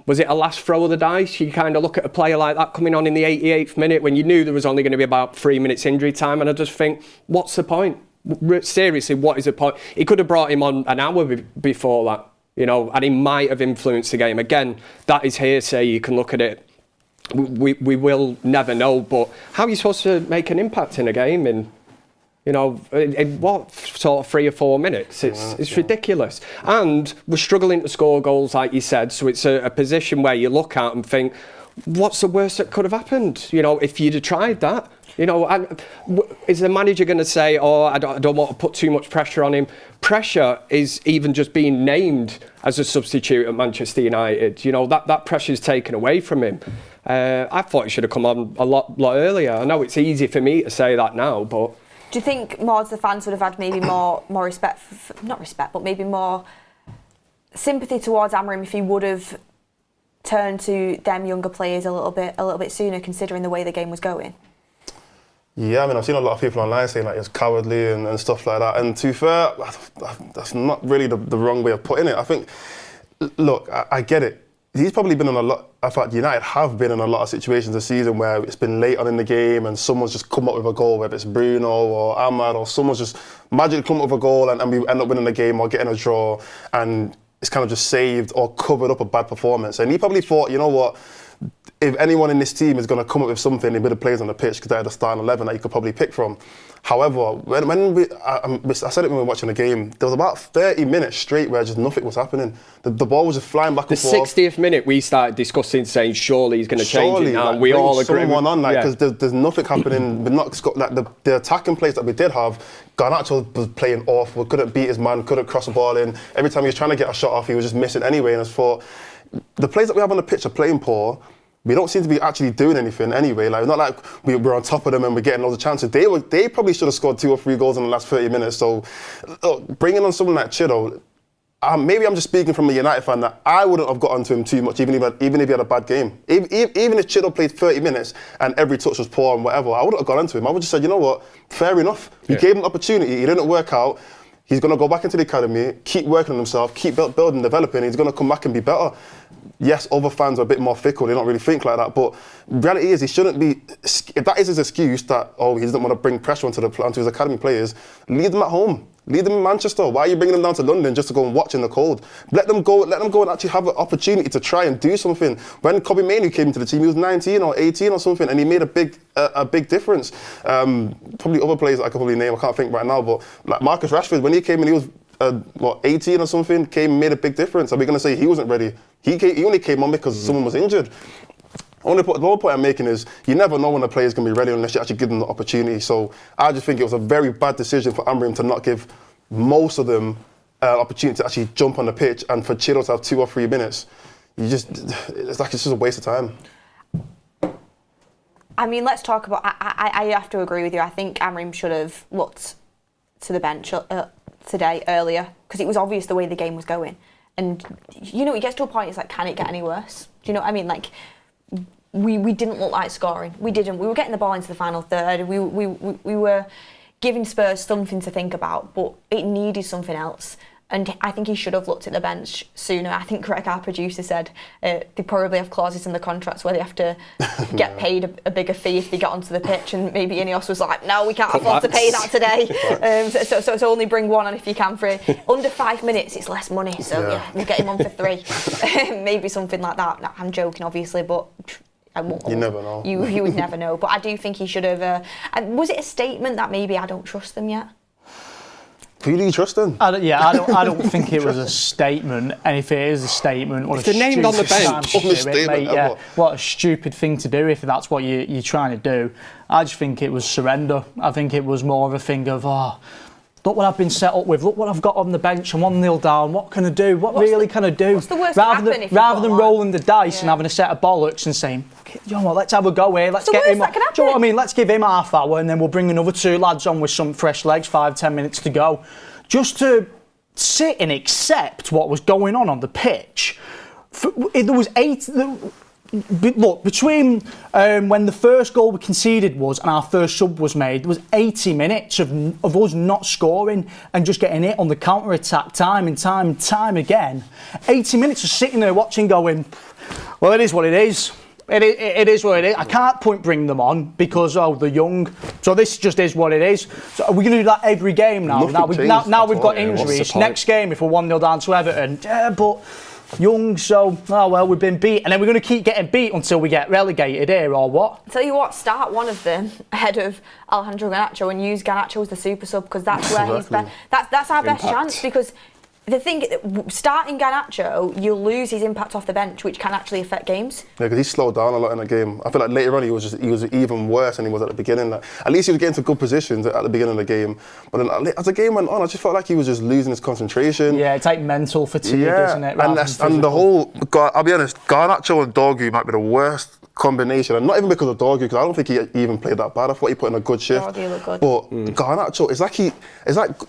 C: Was it a last throw of the dice? You kind of look at a player like that coming on in the 88th minute when you knew there was only going to be about 3 minutes injury time. And I just think, what's the point? Seriously, what is the point? He could have brought him on an hour before that. You know, and he might have influenced the game. Again, that is hearsay. You can look at it. We will never know. But how are you supposed to make an impact in a game in what sort of 3 or 4 minutes? It's ridiculous. And we're struggling to score goals, like you said. So it's a position where you look at and think, what's the worst that could have happened? You know, if you'd have tried that. You know, is the manager going to say, oh, I don't want to put too much pressure on him? Pressure is even just being named as a substitute at Manchester United. You know, that pressure's taken away from him. I thought he should have come on a lot earlier. I know it's easy for me to say that now, but...
A: Do you think more the fans would have had maybe more respect, not respect, but maybe more sympathy towards Amorim if he would have turned to them younger players a little bit sooner, considering the way the game was going?
B: Yeah, I mean, I've seen a lot of people online saying like it's cowardly and stuff like that. And to be fair, that's not really the wrong way of putting it. I think, look, I get it. He's probably been in a lot, in fact, United have been in a lot of situations this season where it's been late on in the game and someone's just come up with a goal, whether it's Bruno or Ahmad or someone's just magically come up with a goal and we end up winning the game or getting a draw, and it's kind of just saved or covered up a bad performance. And he probably thought, you know what, if anyone in this team is going to come up with something with the players on the pitch, because they're the starting 11 that you could probably pick from. However, I said it when we were watching the game, there was about 30 minutes straight where just nothing was happening. The ball was just flying back and forth.
C: The 60th minute, we started discussing, saying surely he's going to change it now.
B: Like,
C: we all agree.
B: Someone on, because there's nothing happening. We're not like the attacking plays that we did have. Garnacho was playing awful, couldn't beat his man, couldn't cross the ball in. Every time he was trying to get a shot off, he was just missing anyway. And I thought, the players that we have on the pitch are playing poor. We don't seem to be actually doing anything anyway. Like, it's not like we're on top of them and we're getting loads of chances. They probably should have scored 2 or 3 goals in the last 30 minutes. So, look, bringing on someone like Chido, maybe I'm just speaking from a United fan, that I wouldn't have got onto him too much, even if he had a bad game. Even if Chido played 30 minutes and every touch was poor and whatever, I wouldn't have got onto him. I would have just said, you know what, fair enough. We gave him an opportunity, he didn't work out. He's going to go back into the academy, keep working on himself, keep building, developing. He's going to come back and be better. Yes, other fans are a bit more fickle. They don't really think like that. But reality is, he shouldn't be. If that is his excuse, that he doesn't want to bring pressure onto his academy players, leave them at home. Leave them in Manchester. Why are you bringing them down to London just to go and watch in the cold? Let them go and actually have an opportunity to try and do something. When Kobe Mainoo came into the team, he was 19 or 18 or something, and he made a big difference. Probably other players that I could probably name, I can't think right now, but like Marcus Rashford, when he came in, he was 18 or something, came and made a big difference. Are we going to say he wasn't ready? He only came on because someone was injured. The only point I'm making is you never know when a player's going to be ready unless you actually give them the opportunity. So I just think it was a very bad decision for Amorim to not give most of them opportunity to actually jump on the pitch, and for Chido to have 2 or 3 minutes. It's just a waste of time.
A: I mean, let's talk about. I have to agree with you. I think Amorim should have looked to the bench today earlier, because it was obvious the way the game was going. And you know, it gets to a point. It's like, can it get any worse? Do you know what I mean? Like, we didn't look like scoring. We didn't. We were getting the ball into the final third. We were giving Spurs something to think about, but it needed something else. And I think he should have looked at the bench sooner. I think Greg, our producer, said they probably have clauses in the contracts where they have to get paid a bigger fee if they get onto the pitch. And maybe Ineos was like, no, we can't afford to pay that today. So only bring one on if you can for it. Under 5 minutes, it's less money. So yeah, we'll get him on for 3. Maybe something like that. No, I'm joking, obviously, but you never know. You would never know. But I do think he should have. Was it a statement that maybe I don't trust them yet?
B: Who do you trust then?
D: I don't think it was a statement. And if it is a statement, what a
C: named on the bench.
D: What a stupid thing to do if that's what you're trying to do. I just think it was surrender. I think it was more of a thing of, look what I've been set up with. Look what I've got on the bench. I'm 1-0 down. What can I do? What can I do?
A: What's the worst rather
D: than rolling the dice and having a set of bollocks and saying, you know what, let's have a go here. Let's get him. Do you know what I mean? Let's give him half hour and then we'll bring another 2 lads on with some fresh legs. 5-10 minutes to go, just to sit and accept what was going on the pitch. There was 8. Look, between when the first goal we conceded and our first sub was made, there was 80 minutes of us not scoring and just getting it on the counter-attack time and time again. 80 minutes of sitting there watching going, well, it is what it is. It is what it is. I can't bring them on because they're young. So this just is what it is. So are we going to do that every game now? Now we've got injuries. Next game, if we're 1-0 down to Everton, but young, so, we've been beat. And then we're going to keep getting beat until we get relegated here, or what?
A: I'll tell you what, start one of them ahead of Alejandro Garnacho and use Garnacho as the super sub, because that's where he's best. That's our best chance, because the thing, starting Garnacho, you'll lose his impact off the bench, which can actually affect games.
B: Yeah, because he slowed down a lot in the game. I feel like later on he was even worse than he was at the beginning. Like, at least he was getting to good positions at the beginning of the game. But then as the game went on, I just felt like he was just losing his concentration.
D: Yeah, it's like mental fatigue, isn't it?
B: And the whole, I'll be honest, Garnacho and Dargu might be the worst combination, and not even because of Dargu, because I don't think he even played that bad. I thought he put in a good shift.
A: Dargu looked good.
B: But Garnacho, it's like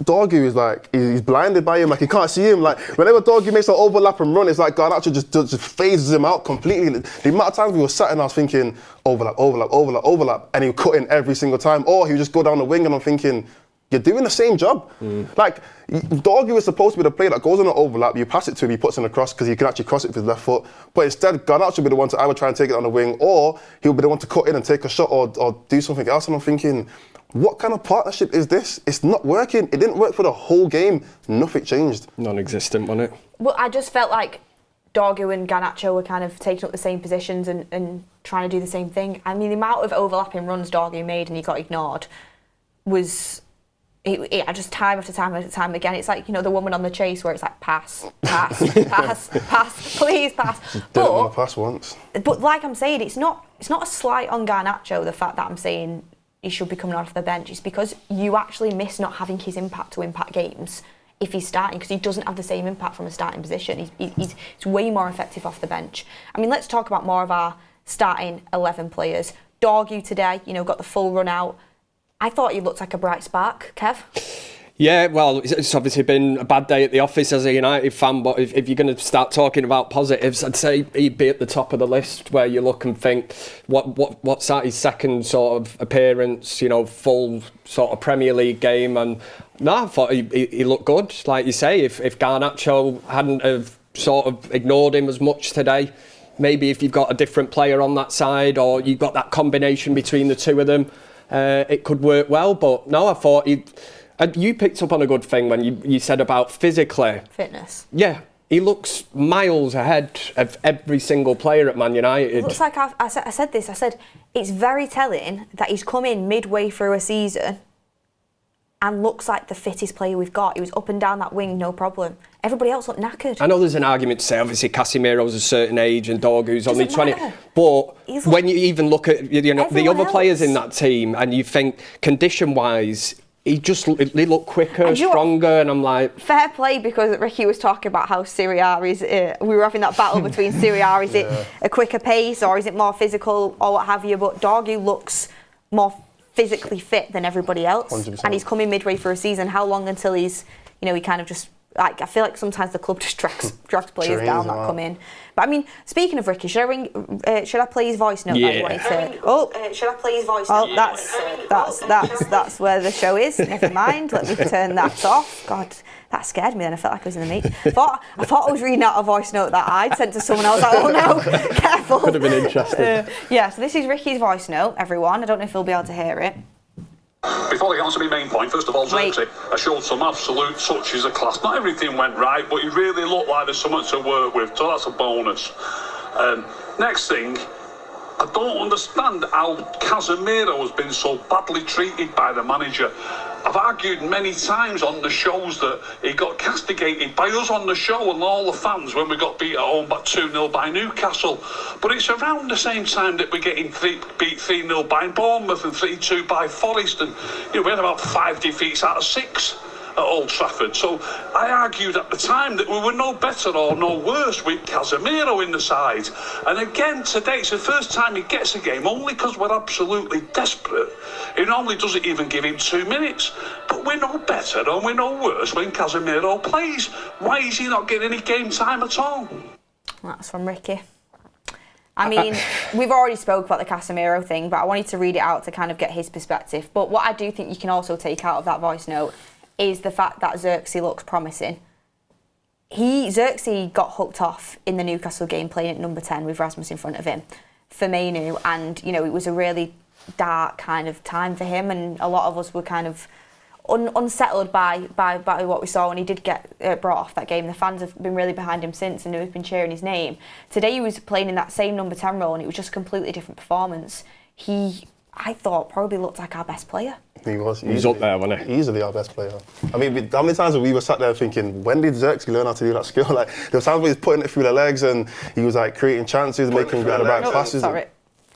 B: Dargu is like he's blinded by him, like he can't see him. Like whenever Dargu makes an overlap and run, it's like Garnacho just phases him out completely. The amount of times we were sat and I was thinking overlap, and he would cut in every single time, or he would just go down the wing, and I'm thinking, you're doing the same job. Like, Dargu is supposed to be the player that goes on an overlap, you pass it to him, he puts in a cross because he can actually cross it with his left foot. But instead, Garnacho should be the one to either try and take it on the wing, or he'll be the one to cut in and take a shot or do something else. And I'm thinking, what kind of partnership is this? It's not working. It didn't work for the whole game. Nothing changed.
C: Non-existent, wasn't it?
A: Well, I just felt like Dargu and Garnacho were kind of taking up the same positions and trying to do the same thing. I mean, the amount of overlapping runs Dargu made and he got ignored was... I just time after time again. It's like, the woman on the chase where it's like pass, please pass.
B: Didn't want to pass once.
A: But like I'm saying, it's not a slight on Garnacho, the fact that I'm saying he should be coming off the bench. It's because you actually miss not having his impact to impact games if he's starting, because he doesn't have the same impact from a starting position. He's way more effective off the bench. I mean, let's talk about more of our starting 11 players. Dargu today, got the full run out. I thought he looked like a bright spark, Kev.
C: Yeah, well, it's obviously been a bad day at the office as a United fan, but if you're going to start talking about positives, I'd say he'd be at the top of the list, where you look and think, what's that, his second sort of appearance, full sort of Premier League game, and no, I thought he looked good. Like you say, if Garnacho hadn't have sort of ignored him as much today, maybe if you've got a different player on that side, or you've got that combination between the two of them, it could work well. But no, I thought you picked up on a good thing when you said about physically.
A: Fitness.
C: Yeah, he looks miles ahead of every single player at Man United.
A: It looks like I said this. I said it's very telling that he's come in midway through a season and looks like the fittest player we've got. He was up and down that wing, no problem. Everybody else looked knackered.
C: I know there's an argument to say, obviously, Casemiro's a certain age and Dargu's only 20. But when you even look at the other players in that team and you think, condition-wise, they look quicker, stronger, and I'm like...
A: Fair play, because Ricky was talking about how Syria is... we were having that battle between Syria, is it a quicker pace, or is it more physical, or what have you? But Dargu looks more physically fit than everybody else.
B: 100%.
A: And he's coming midway through a season. How long until he's, he kind of just... I feel like sometimes the club just drags players down that come in. But I mean, speaking of Ricky, should I play his voice note?
C: Yeah.
A: That you wanted to? Should I play his voice note? That's where the show is. Never mind. Let me turn that off. God, that scared me. Then I felt like I was in the meet. I thought I was reading out a voice note that I'd sent to someone. I was like, oh no, careful.
C: Could have been interesting.
A: Yeah. So this is Ricky's voice note. Everyone, I don't know if you'll be able to hear it.
E: Before I get on to my main point, first of all, Zirkzee, I showed some absolute touches of class. Not everything went right, but he really looked like there's something to work with, so that's a bonus. Next thing, I don't understand how Casemiro has been so badly treated by the manager. I've argued many times on the shows that he got castigated by us on the show and all the fans when we got beat at home by 2-0 by Newcastle. But it's around the same time that we're getting beat 3-0 by Bournemouth and 3-2 by Forest. And we had about 5 defeats out of 6 at Old Trafford. So I argued at the time that we were no better or no worse with Casemiro in the side. And again today, it's the first time he gets a game, only because we're absolutely desperate. He normally doesn't even give him 2 minutes. But we're no better and we're no worse when Casemiro plays. Why is he not getting any game time at all?
A: That's from Ricky. I mean, we've already spoke about the Casemiro thing, but I wanted to read it out to kind of get his perspective. But what I do think you can also take out of that voice note is the fact that Zirkzee looks promising. Zirkzee got hooked off in the Newcastle game playing at number 10 with Rasmus in front of him for Mainu, and it was a really dark kind of time for him, and a lot of us were kind of unsettled by what we saw when he did get brought off that game. The fans have been really behind him since, and we've been cheering his name. Today he was playing in that same number 10 role, and it was just a completely different performance. He I thought probably looked like our best player.
B: He was.
C: He's up there, wasn't he?
B: Easily our best player. I mean, how many times we were sat there thinking, when did Zirkzee learn how to do that skill? Like, there was times where he was putting it through the legs and he was like creating chances, making the right passes.
A: Sorry.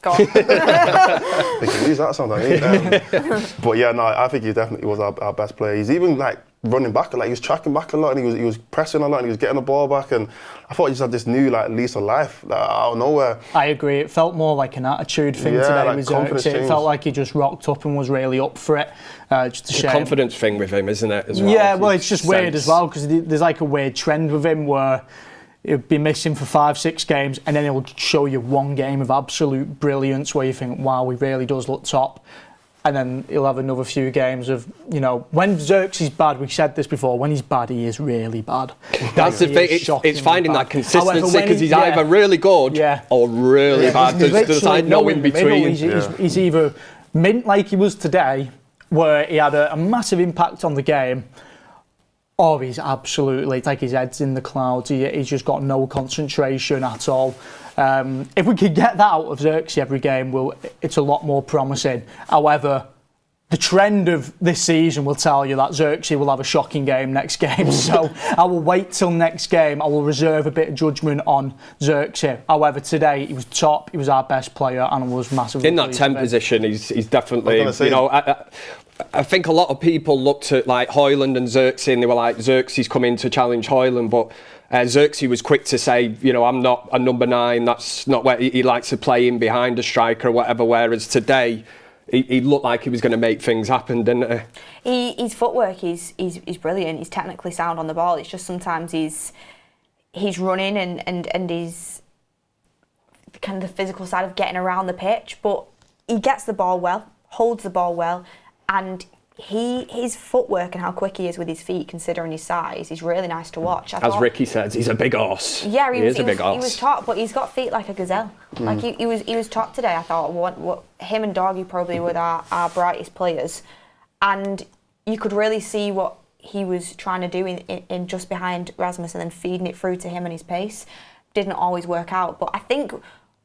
A: Go on.
B: They can use that sometimes. But yeah, no, I think he definitely was our best player. He's even like running back, like he was tracking back a lot, and he was pressing a lot, and he was getting the ball back. And I thought he just had this new like lease of life, like, out of nowhere.
D: I agree. It felt more like an attitude thing today.
B: Like
D: with
B: confidence
D: Zirkzee. It
B: change.
D: felt like he just rocked up and was really up for it. Just a shame.
C: Confidence thing with him, isn't it? As well?
D: Yeah, well, it's just weird as well because there's like a weird trend with him where he'll be missing for 5-6 games and then he'll show you one game of absolute brilliance where you think, wow, he really does look top. And then he'll have another few games of, you know, when Zirkzee's bad, we've said this before, when he's bad, he is really bad.
C: That's the thing, it's finding that consistency because he's either really good or really bad. There's like no in between.
D: He's either mint like he was today, where he had a massive impact on the game, or he's absolutely, it's like his head's in the clouds. He's just got no concentration at all. If we could get that out of Zirkzee every game, it's a lot more promising. However, the trend of this season will tell you that Zirkzee will have a shocking game next game. So I will wait till next game. I will reserve a bit of judgment on Zirkzee. However, today he was top. He was our best player, and I was massively
C: in that 10 position. He's definitely, you know. I think a lot of people looked at like Hojlund and Zirkzee and they were like, Zirkzee's come in to challenge Hojlund, but Zirkzee was quick to say, you know, I'm not a number 9, that's not where he likes to play in behind a striker or whatever, whereas today he looked like he was going to make things happen, didn't he?
A: His footwork is brilliant, he's technically sound on the ball, it's just sometimes he's running and he's kind of the physical side of getting around the pitch, but he gets the ball well, holds the ball well, and his footwork and how quick he is with his feet, considering his size, is really nice to watch.
C: As Ricky says, he's a big horse.
A: Yeah, he is
C: a big horse.
A: He was top, but he's got feet like a gazelle. Like he was top today. I thought what him and Dargu probably were our brightest players, and you could really see what he was trying to do in just behind Rasmus and then feeding it through to him and his pace. Didn't always work out, but I think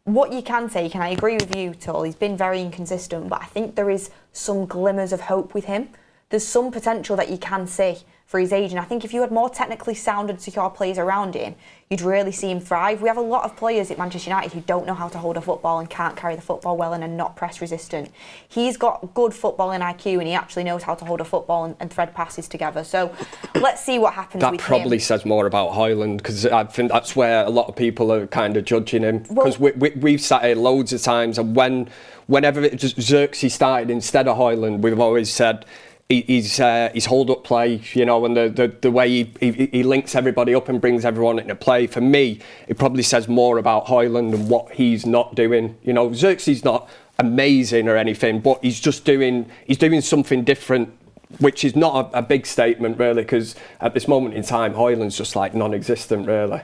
A: what you can take, and I agree with you, Tull, he's been very inconsistent, but I think there is some glimmers of hope with him. There's some potential that you can see for his age, and I think if you had more technically sound and secure players around him, you'd really see him thrive. We have a lot of players at Manchester United who don't know how to hold a football and can't carry the football well and are not press resistant. He's got good footballing IQ and he actually knows how to hold a football and thread passes together. So let's see what happens with him.
C: That probably says more about Hojlund, because I think that's where a lot of people are kind of judging him. Because we've sat here loads of times, and whenever Zirkzee started instead of Hojlund, we've always said his hold-up play, you know, and the way he links everybody up and brings everyone into play. For me, it probably says more about Hojlund and what he's not doing. You know, Zirkzee's not amazing or anything, but he's doing something different, which is not a big statement, really, because at this moment in time, Hojlund's just like non-existent, really.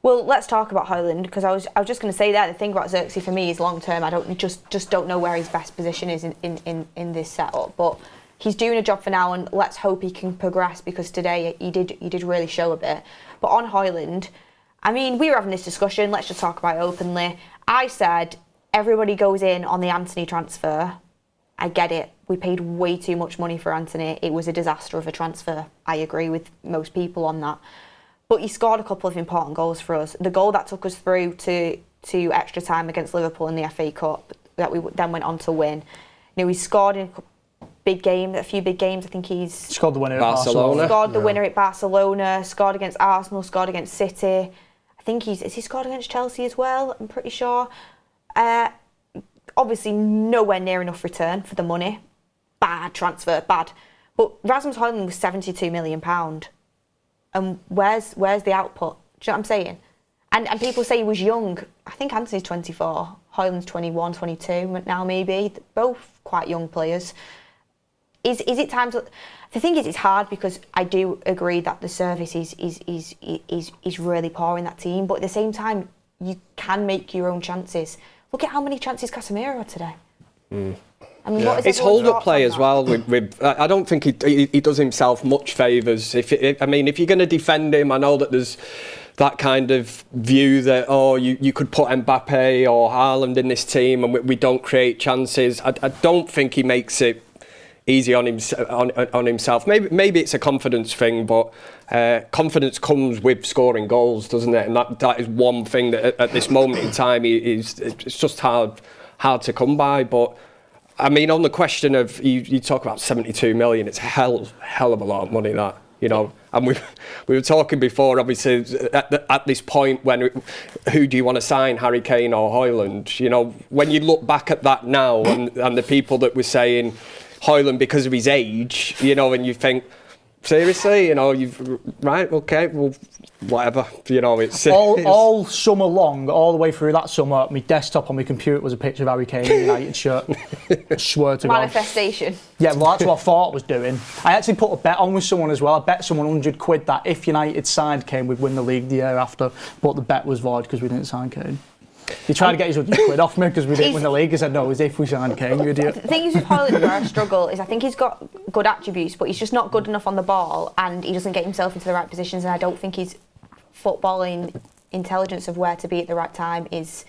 A: Well, let's talk about Hojlund, because I was just going to say that the thing about Zirkzee for me is long term. I don't know where his best position is in this setup, but he's doing a job for now, and let's hope he can progress, because today he did really show a bit. But on Hojlund, I mean, we were having this discussion, let's just talk about it openly. I said everybody goes in on the Antony transfer. I get it. We paid way too much money for Antony. It was a disaster of a transfer. I agree with most people on that. But he scored a couple of important goals for us. The goal that took us through to extra time against Liverpool in the FA Cup that we then went on to win. You know, he scored in a few big games. I think he's
D: scored the winner at Barcelona.
A: Scored the winner at Barcelona. Scored against Arsenal. Scored against City. I think has he scored against Chelsea as well? I'm pretty sure. Obviously, nowhere near enough return for the money. Bad transfer, bad. But Rasmus Hojlund was £72 million. And where's the output? Do you know what I'm saying? And people say he was young. I think Anthony's 24. Hojlund's 21, 22 now maybe. Both quite young players. Is it time to... The thing is, it's hard because I do agree that the service is really poor in that team, but at the same time, you can make your own chances. Look at how many chances Casemiro had today. I mean, what is
C: his hold-up play as well. I don't think he does himself much favours. If you're going to defend him, I know that there's that kind of view that, oh, you could put Mbappe or Haaland in this team and we don't create chances. I don't think he makes it easy on himself. Maybe it's a confidence thing, but confidence comes with scoring goals, doesn't it? And that is one thing that at this moment in time it's just hard to come by. But I mean, on the question of you talk about 72 million, it's a hell of a lot of money, that. You know, and we were talking before, obviously, at this point, who do you want to sign, Harry Kane or Hojlund? You know, when you look back at that now, and the people that were saying Hojlund because of his age, you know, and you think, seriously, you know, right, okay, well, whatever, you know, it's
D: all summer long, all the way through that summer, my desktop on my computer was a picture of Harry Kane in a United shirt. I swear to God.
A: Manifestation.
D: Yeah, well, that's what I thought I was doing. I actually put a bet on with someone as well. I bet someone £100 that if United signed Kane, we'd win the league the year after, but the bet was void because we didn't sign Kane. He tried to get his £100 off me because we didn't win the league. He said, no, it was if we signed Kane, you idiot.
A: The thing is with Hojlund, where I struggle, is I think he's got good attributes, but he's just not good enough on the ball, and he doesn't get himself into the right positions, and I don't think his footballing intelligence of where to be at the right time is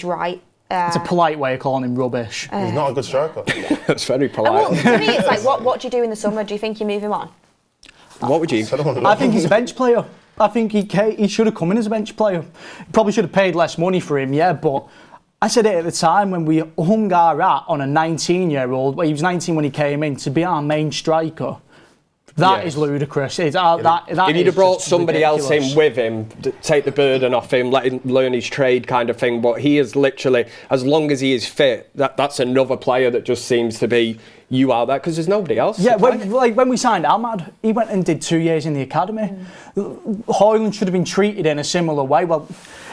A: right.
D: It's a polite way of calling him rubbish.
B: He's not a good striker.
C: That's very polite.
A: Well, to me, it's like, what do you do in the summer? Do you think you move him on?
C: What would you?
D: I think he's a bench player. I think he should have come in as a bench player. Probably should have paid less money for him, yeah, but I said it at the time when we hung our hat on a 19-year-old, well, he was 19 when he came in, to be our main striker. That is ludicrous. If
C: he'd have brought somebody else in with him, take the burden off him, let him learn his trade kind of thing, but he is literally, as long as he is fit, that's another player that just seems to be, you are there, because there's nobody else.
D: Yeah, when we signed Ahmad, he went and did 2 years in the academy. Hojlund should have been treated in a similar way. Well,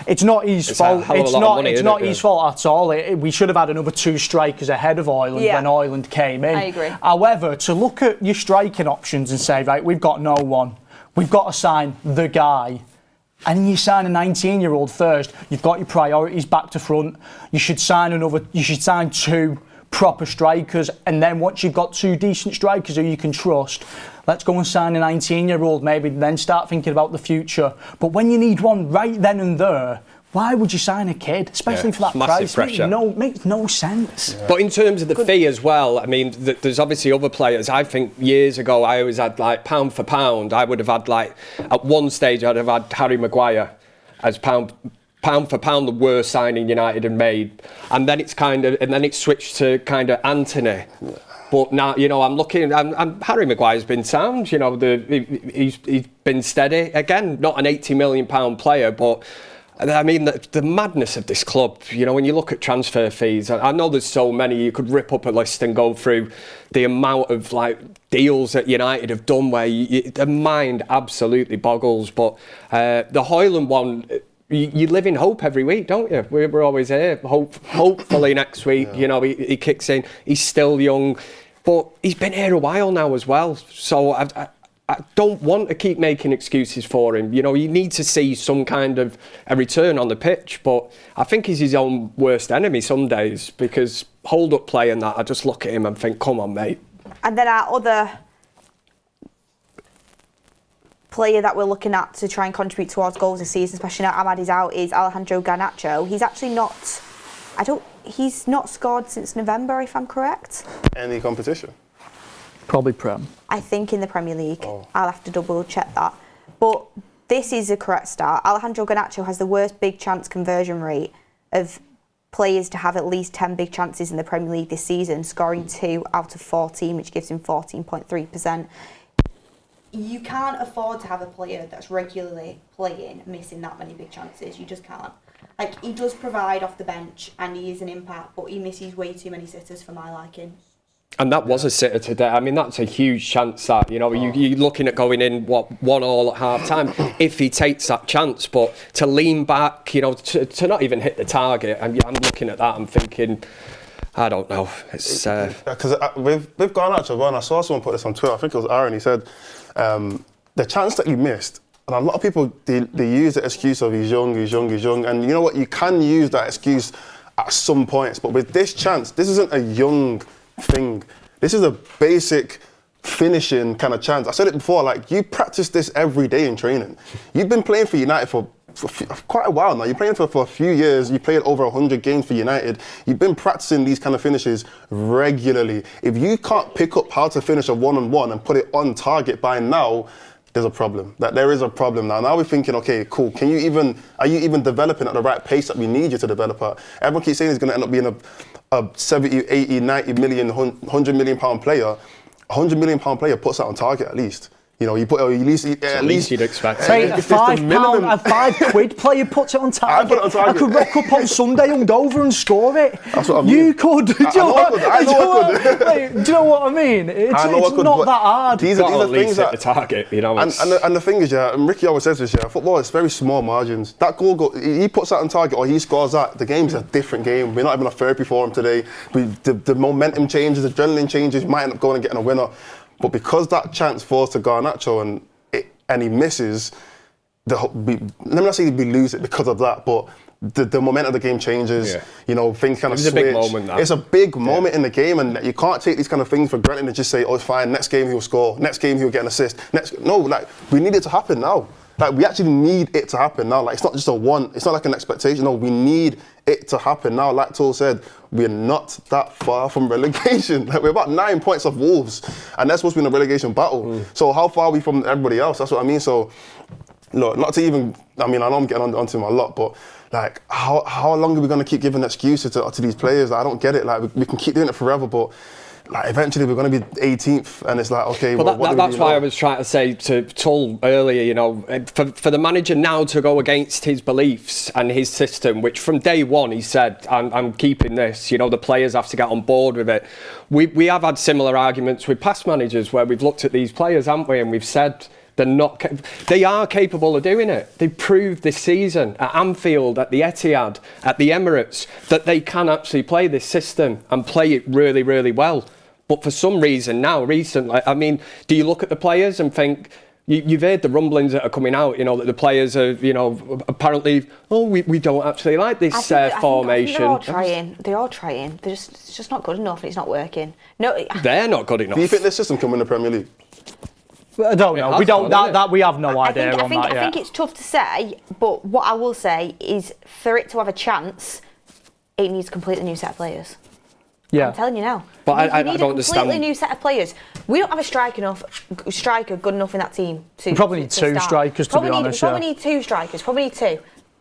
D: it's not his fault. It's not his fault at all. We should have had another 2 strikers ahead of Hojlund when Hojlund came in.
A: I agree.
D: However, to look at your striking options and say, right, we've got no one, we've got to sign the guy, and you sign a 19-year-old first, you've got your priorities back to front. You should sign 2 proper strikers, and then once you've got 2 decent strikers who you can trust, let's go and sign a 19-year-old, maybe then start thinking about the future. But when you need one right then and there, why would you sign a kid, especially for that price?
C: Pressure.
D: Makes no sense.
C: But in terms of the fee as well, I mean, there's obviously other players. I think years ago I always had, like, pound for pound, I would have had, like, at one stage I'd have had Harry Maguire as pound for pound the worst signing United had made, and then it's switched to kind of Anthony. But now, you know, I'm looking, and Harry Maguire's been sound. You know, he's been steady again. Not an £80 million player, but I mean the madness of this club. You know, when you look at transfer fees, I know there's so many. You could rip up a list and go through the amount of like deals that United have done where the mind absolutely boggles. But the Hojlund one. You live in hope every week, don't you? We're always here. Hopefully next week, you know, he kicks in. He's still young, but he's been here a while now as well. So I don't want to keep making excuses for him. You know, you need to see some kind of a return on the pitch. But I think he's his own worst enemy some days, because hold-up play and that, I just look at him and think, come on, mate.
A: And then our other player that we're looking at to try and contribute towards goals this season, especially now Ahmad is out, is Alejandro Garnacho. He's actually he's not scored since November, if I'm correct.
B: Any competition?
D: Probably Prem.
A: I think in the Premier League. I'll have to double check that. But this is a correct start. Alejandro Garnacho has the worst big chance conversion rate of players to have at least 10 big chances in the Premier League this season, scoring 2 out of 14, which gives him 14.3%. You can't afford to have a player that's regularly playing missing that many big chances. You just can't. Like, he does provide off the bench and he is an impact, but he misses way too many sitters for my liking.
C: And that was a sitter today. I mean, that's a huge chance that, you know, you're looking at going in, 1-1 at half time, if he takes that chance. But to lean back, you know, to not even hit the target, I'm looking at that and thinking, I don't know. It's
B: because with Garnacho, when I saw someone put this on Twitter, I think it was Aaron, he said, the chance that he missed, and a lot of people, they use the excuse of he's young, and you know what, you can use that excuse at some points, but with this chance, this isn't a young thing. This is a basic finishing kind of chance. I said it before, like, you practice this every day in training. You've been playing for United for quite a while now. You're playing for a few years. You played over 100 games for United. You've been practicing these kind of finishes regularly. If you can't pick up how to finish a one-on-one and put it on target by now, there's a problem. That there is a problem now. Now we're thinking, okay, cool. Are you even developing at the right pace that we need you to develop at? Everyone keeps saying he's going to end up being a 70, 80, 90 million, 100 million pound player. A 100 million pound player puts that on target at least. You know, you put at least
C: you'd expect.
D: Say a £5 player puts it on target.
B: I put it on target.
D: I could rock up on Sunday hungover and score it.
B: That's what I mean.
D: You could. Do you know what I mean? It's not that hard.
B: These are things that
C: the target, you know.
B: And the thing is, and Ricky always says this, football is very small margins. That goal, he puts that on target or he scores that, the game's a different game. We're not having a therapy for him today. The momentum changes, the adrenaline changes, might end up going and getting a winner. But because that chance falls to Garnacho and he misses, let me not say we lose it because of that, but the momentum of the game changes. Yeah. You know, things kind of switch.
C: It's a big moment.
B: It's a big moment in the game, and you can't take these kind of things for granted and just say, "Oh, it's fine. Next game he'll score. Next game he'll get an assist." No, like we need it to happen now. Like we actually need it to happen now. Like it's not just a want. It's not like an expectation. No, we need it to happen now. Like Toll said, we're not that far from relegation. Like we're about 9 points off Wolves, and they're supposed to be in a relegation battle. So how far are we from everybody else? That's what I mean. So, look, not to even. I mean, I know I'm getting onto him a lot, but like, how long are we going to keep giving excuses to these players? Like, I don't get it. Like we can keep doing it forever, but. Like eventually we're going to be 18th, and it's like, okay,
C: well, that's why
B: know?
C: I was trying to say to Tull earlier, you know, for the manager now to go against his beliefs and his system, which from day one he said, I'm keeping this, you know, the players have to get on board with it. We have had similar arguments with past managers where we've looked at these players, haven't we, and we've said they are capable of doing it. They've proved this season at Anfield, at the Etihad, at the Emirates, that they can actually play this system and play it really, really well. But for some reason now, recently, I mean, do you look at the players and think, you've heard the rumblings that are coming out, you know, that the players are, you know, apparently, we don't actually like this formation.
A: I think they're all trying. It's just not good enough and it's not working. No,
C: they're not good enough.
B: Do you think this system can win the Premier League?
D: I don't know. We have no idea on that yet.
A: I think it's tough to say, but what I will say is for it to have a chance, it needs a completely new set of players. Yeah. I'm telling you now.
C: But I
A: need
C: don't
A: a completely new set of players. We don't have a striker good enough in that team.
D: We probably need two strikers, to be honest.
A: We probably need two strikers. Probably need two.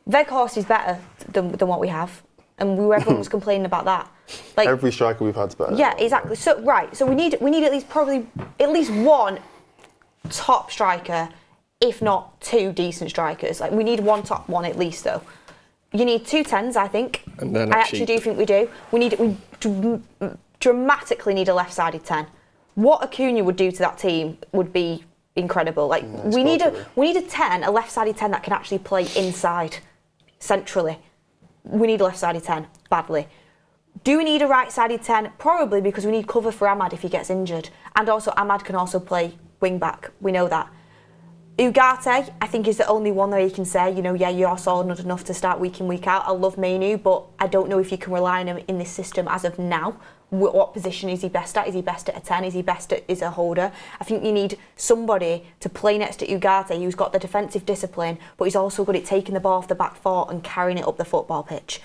A: Weghorst is better than what we have, and everyone was complaining about that. Like
B: every striker we've had is better.
A: Yeah, exactly. So we need at least one top striker, if not two decent strikers. Like we need one top one at least, though. You need 2 10s, I think.
C: And then
A: I actually do think we do. We dramatically need a left-sided 10. What Acuna would do to that team would be incredible. Like we need a 10, a left-sided 10 that can actually play inside, centrally. We need a left-sided 10 badly. Do we need a right-sided 10? Probably, because we need cover for Ahmad if he gets injured, and also Ahmad can also play wing back. We know that. Ugarte, I think, is the only one that you can say, you know, yeah, you're solid enough to start week in, week out. I love Mainu, but I don't know if you can rely on him in this system as of now. What position is he best at? Is he best at a 10? Is he best as a holder? I think you need somebody to play next to Ugarte who's got the defensive discipline, but he's also good at taking the ball off the back foot and carrying it up the football pitch.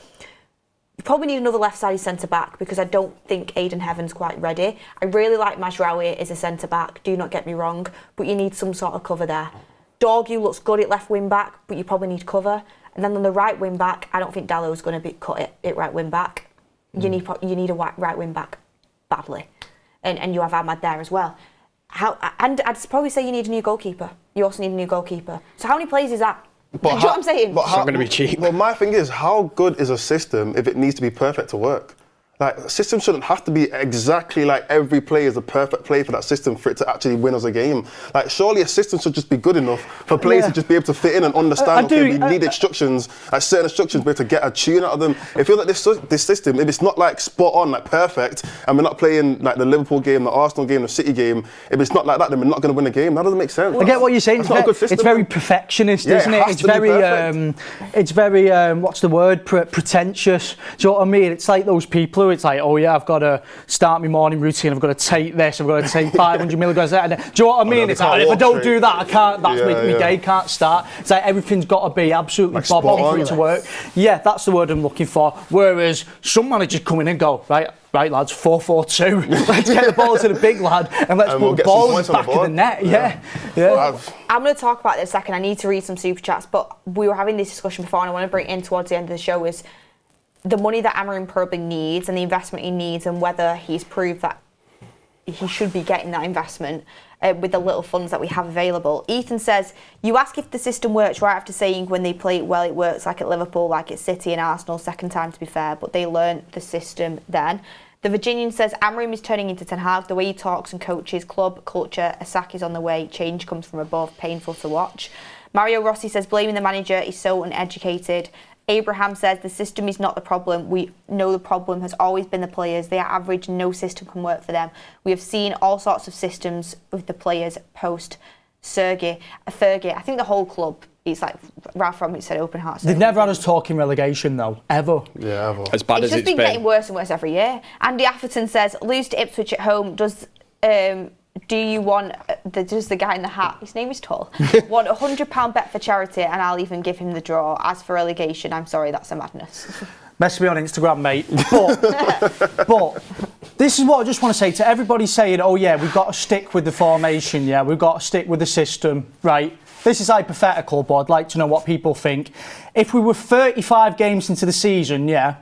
A: You probably need another left-sided centre-back because I don't think Aidan Heaven's quite ready. I really like Mazraoui as a centre-back, do not get me wrong, but you need some sort of cover there. Dargu looks good at left wing-back, but you probably need cover. And then on the right wing-back, I don't think Dalot's going to be cut at right wing-back. You need a right wing-back badly. And you have Ahmad there as well. And I'd probably say you need a new goalkeeper. You also need a new goalkeeper. So how many players is that? Do you know what I'm saying?
C: It's not going to be cheap.
B: Well, my thing is, how good is a system if it needs to be perfect to work? Like, a system shouldn't have to be exactly like every player is a perfect play for that system for it to actually win us a game. Like, surely a system should just be good enough for players to just be able to fit in and understand, we need instructions, like certain instructions, be able to get a tune out of them. It feels like this system, if it's not like spot on, like perfect, and we're not playing like the Liverpool game, the Arsenal game, the City game, if it's not like that, then we're not going to win the game. That doesn't make sense.
D: I get what you're saying.
B: It's not a good system.
D: It's very perfectionist, isn't it? It's very, what's the word, pretentious. Do you know what I mean? It's like those people clue. It's like, oh yeah, I've got to start my morning routine. I've got to take this. I've got to take 500 milligrams. Do you know what I mean? It's like, if I don't do that, I can't. That's my day can't start. It's like everything's got to be absolutely bob on for it to work. Yeah, that's the word I'm looking for. Whereas some managers come in and go, right lads, 4-4-2. Let's get the ball to the big lad and let's put the ball in the back of the net. Yeah.
A: Well, I'm going to talk about this in a second. I need to read some super chats, but we were having this discussion before, and I want to bring it in towards the end of the show. Is the money that Amorim probably needs and the investment he needs, and whether he's proved that he should be getting that investment with the little funds that we have available. Ethan says, you ask if the system works right after saying when they play it well, it works like at Liverpool, like at City and Arsenal, second time to be fair, but they learnt the system then. The Virginian says, Amorim is turning into Ten Hag, the way he talks and coaches, club, culture, a sack is on the way, change comes from above, painful to watch. Mario Rossi says, blaming the manager is so uneducated. Abraham says, the system is not the problem. We know the problem has always been the players. They are average, no system can work for them. We have seen all sorts of systems with the players post Fergie. I think the whole club, it's like Ralph Rangnick said, open hearts.
D: They've never had us talking relegation though, ever.
B: Yeah, ever.
C: As bad as it's been.
A: It's just been getting worse and worse every year. Andy Atherton says, lose to Ipswich at home. Does you want, does the guy in the hat, his name is Tull, want £100 bet for charity and I'll even give him the draw. As for relegation, I'm sorry, that's a madness.
D: Message me on Instagram, mate. But this is what I just want to say to everybody saying, oh yeah, we've got to stick with the formation, yeah, we've got to stick with the system, right? This is hypothetical, but I'd like to know what people think. If we were 35 games into the season, yeah,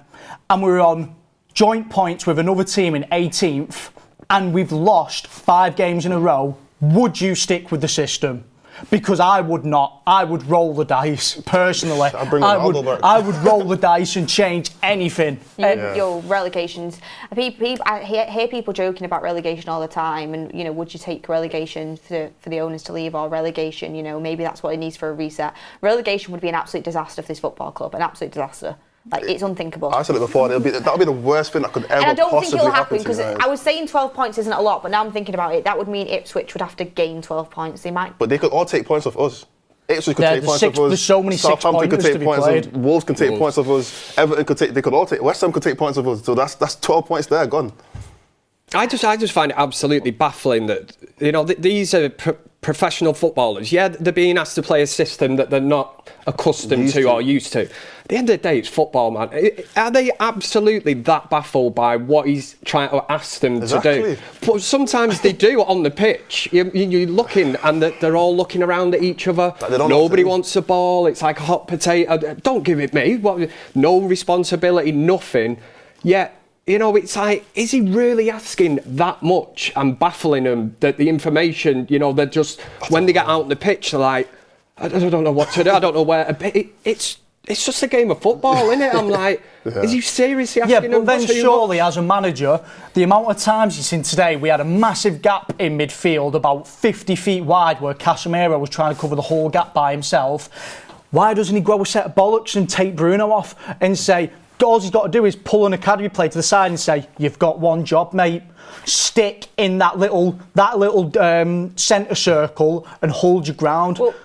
D: and we were on joint points with another team in 18th, and we've lost 5 games in a row, would you stick with the system? Because I would not. I would roll the dice, personally. I would roll the dice and change anything.
A: Your relegations. I hear people joking about relegation all the time, and would you take relegation for the owners to leave, or relegation? Maybe that's what it needs for a reset. Relegation would be an absolute disaster for this football club, an absolute disaster. Like, it's unthinkable.
B: I said it before, that'll be the worst thing that could ever possibly happen.
A: And I don't think it'll happen,
B: because
A: I was saying 12 points isn't a lot, but now I'm thinking about it, that would mean Ipswich would have to gain 12 points. They might.
B: But they could all take points off us. Ipswich could take points off us.
D: There's so many
B: Southampton could take points
D: off us.
B: Wolves can take points off us. Everton could take. They could all take. West Ham could take points off us. So that's 12 points there gone.
C: I just find it absolutely baffling that these are professional footballers. Yeah, they're being asked to play a system that they're not accustomed to or used to. At the end of the day, it's football, man. Are they absolutely that baffled by what he's trying to ask them to do? But sometimes they do on the pitch. You're looking, and they're all looking around at each other. Nobody wants a ball. It's like a hot potato. Don't give it me. No responsibility, nothing. Yet, it's like, is he really asking that much and baffling them that the information, they're just, when they get out on the pitch, they're like, I don't know what to do. I don't know where. It's just a game of football, isn't it? I'm like, is he seriously asking
D: but then surely, as a manager, the amount of times you've seen today, we had a massive gap in midfield, about 50 feet wide, where Casemiro was trying to cover the whole gap by himself. Why doesn't he grow a set of bollocks and take Bruno off and say, all he's got to do is pull an academy player to the side and say, you've got one job, mate. Stick in that little centre circle and hold your ground.
A: Well,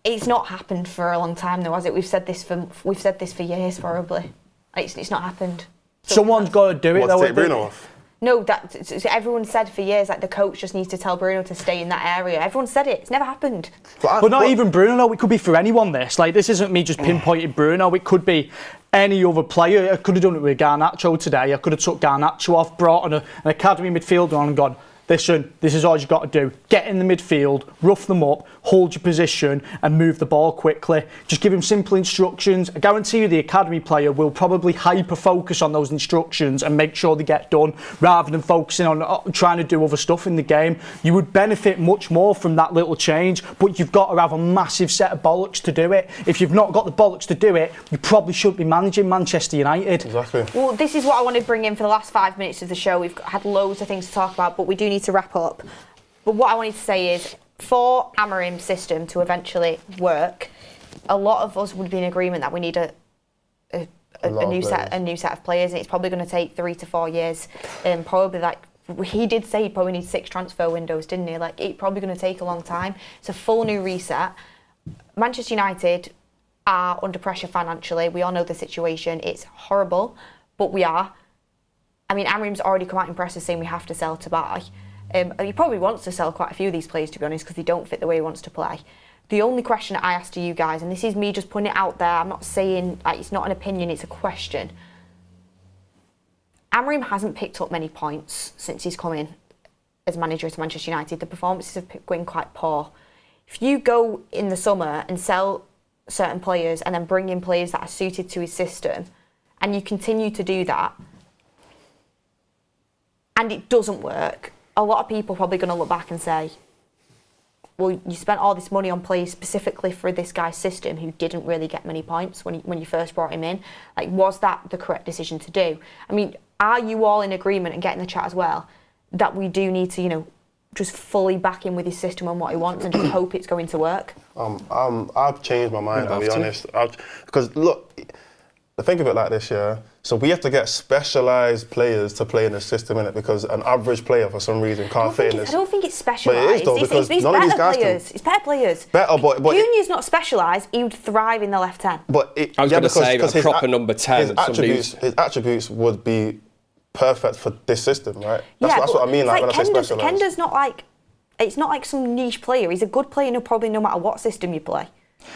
A: it's not happened for a long time, though, has it? We've said this for years, probably. It's not happened.
D: Someone's got to do it.
B: Take Bruno off?
A: No, everyone said for years, like, the coach just needs to tell Bruno to stay in that area. Everyone said it. It's never happened.
D: But not even Bruno. It could be for anyone, this. Like, this isn't me just pinpointing Bruno. It could be any other player. I could have done it with Garnacho today. I could have took Garnacho off, brought an academy midfielder on and gone, listen, this is all you've got to do. Get in the midfield, rough them up, hold your position and move the ball quickly. Just give him simple instructions. I guarantee you the academy player will probably hyper-focus on those instructions and make sure they get done rather than focusing on trying to do other stuff in the game. You would benefit much more from that little change, but you've got to have a massive set of bollocks to do it. If you've not got the bollocks to do it, you probably shouldn't be managing Manchester United.
B: Exactly.
A: Well, this is what I want to bring in for the last 5 minutes of the show. We've had loads of things to talk about, but we do need to wrap up. But what I wanted to say is, for Amorim's system to eventually work, a lot of us would be in agreement that we need a new set of players, and it's probably going to take 3 to 4 years. Probably, like he did say, he probably needs 6 transfer windows, didn't he? Like, it's probably going to take a long time. It's a full new reset. Manchester United, are under pressure financially. We all know the situation. It's horrible, but we are. I mean, Amorim's already come out in press saying we have to sell to buy. He probably wants to sell quite a few of these players, to be honest, because they don't fit the way he wants to play. The only question I ask to you guys, and this is me just putting it out there, I'm not saying, like, it's not an opinion, it's a question. Amorim hasn't picked up many points since he's come in as manager to Manchester United. The performances have been quite poor. If you go in the summer and sell certain players and then bring in players that are suited to his system, and you continue to do that, and it doesn't work, a lot of people are probably going to look back and say, well, you spent all this money on players specifically for this guy's system who didn't really get many points when you first brought him in. Like, was that the correct decision to do? I mean, are you all in agreement, and get in the chat as well, that we do need to, you know, just fully back him with his system and what he wants and just hope it's going to work?
B: I've changed my mind, I'll be honest. Because look, think of it like this, yeah. So we have to get specialised players to play in the system, innit? Because an average player, for some reason, can't fit in this.
A: I don't think it's specialised.
B: But it is, though, because
A: it's
B: none of these guys
A: players. It's better players.
B: Better, but
A: Cunha's not specialised. He would thrive in the left 10.
B: But
C: I was going to say a proper number 10.
B: His attributes would be perfect for this system, right? That's what I mean, like, when I say specialised.
A: Kenda's not like, it's not like some niche player. He's a good player, probably no matter what system you play.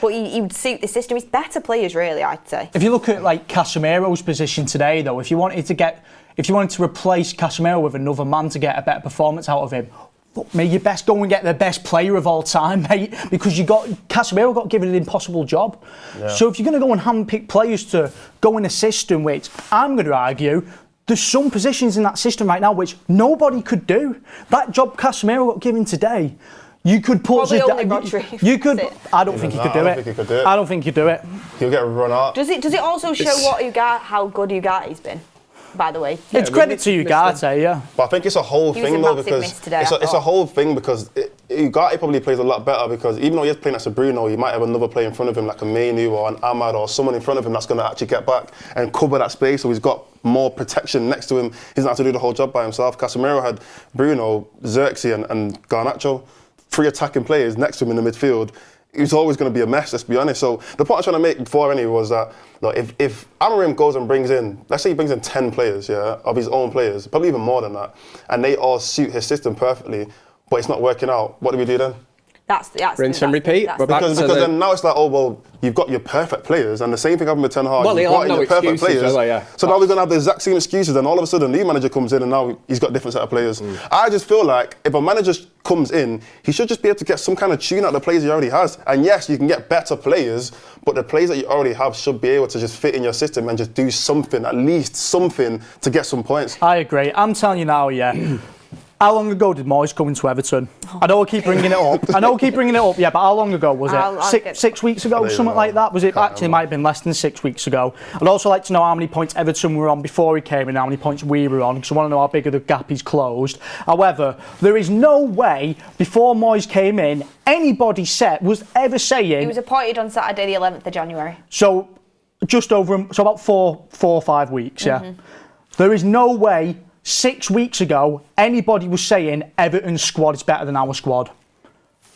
A: But he would suit the system. He's better players, really, I'd say. If
D: you look at like Casemiro's position today, though, if you wanted to replace Casemiro with another man to get a better performance out of him, look, mate, you best go and get the best player of all time, mate, because Casemiro got given an impossible job. Yeah. So if you're going to go and handpick players to go in a system, which I'm going to argue, there's some positions in that system right now which nobody could do. That job Casemiro got given today, you could put you could. I don't think he could do it. I don't think he'd do it.
B: He'll get run out.
A: Does it also show how good Ugarte's been? By the way,
D: it's credit to Ugarte, yeah.
B: But I think it's a whole thing though, because it's a whole thing because Ugarte probably plays a lot better because even though he's playing as a Bruno, you might have another player in front of him like a Mainu or an Ahmad or someone in front of him that's going to actually get back and cover that space. So he's got more protection next to him. He doesn't have to do the whole job by himself. Casemiro had Bruno, Zirkzee and Garnacho, 3 attacking players next to him in the midfield. It was always going to be a mess, let's be honest. So the point I was trying to make before anyway was that, look, if Amorim goes and brings in, let's say he brings in 10 players, yeah, of his own players, probably even more than that, and they all suit his system perfectly, but it's not working out, what do we do then?
C: Rinse and repeat.
B: Because then now it's like, oh, well, you've got your perfect players, and the same thing happened with Ten Hag.
C: Well,
B: you've got your perfect players.
C: Yeah.
B: So now we're going to have the exact same excuses, and all of a sudden, a new manager comes in, and now he's got a different set of players. I just feel like if a manager comes in, he should just be able to get some kind of tune out of the players he already has. And yes, you can get better players, but the players that you already have should be able to just fit in your system and just do something, at least something, to get some points.
D: I agree. I'm telling you now, yeah. How long ago did Moyes come into Everton? I know I keep bringing it up. Yeah, but how long ago was it? 6 weeks ago, something like that? Was it? Actually, it might have been less than 6 weeks ago. I'd also like to know how many points Everton were on before he came in, how many points we were on, because I want to know how big of the gap he's closed. However, there is no way, before Moyes came in, anybody was ever saying...
A: He was appointed on Saturday, the 11th of January.
D: So, about 4 or 5 weeks, yeah? There is no way... 6 weeks ago, anybody was saying Everton's squad is better than our squad.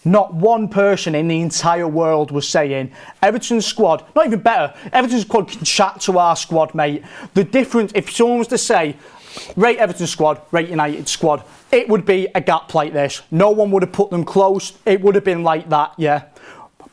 D: Not one person in the entire world was saying Everton's squad, not even better, Everton's squad can chat to our squad, mate. The difference, if someone was to say, rate Everton's squad, rate United's squad, it would be a gap like this. No one would have put them close. It would have been like that, yeah.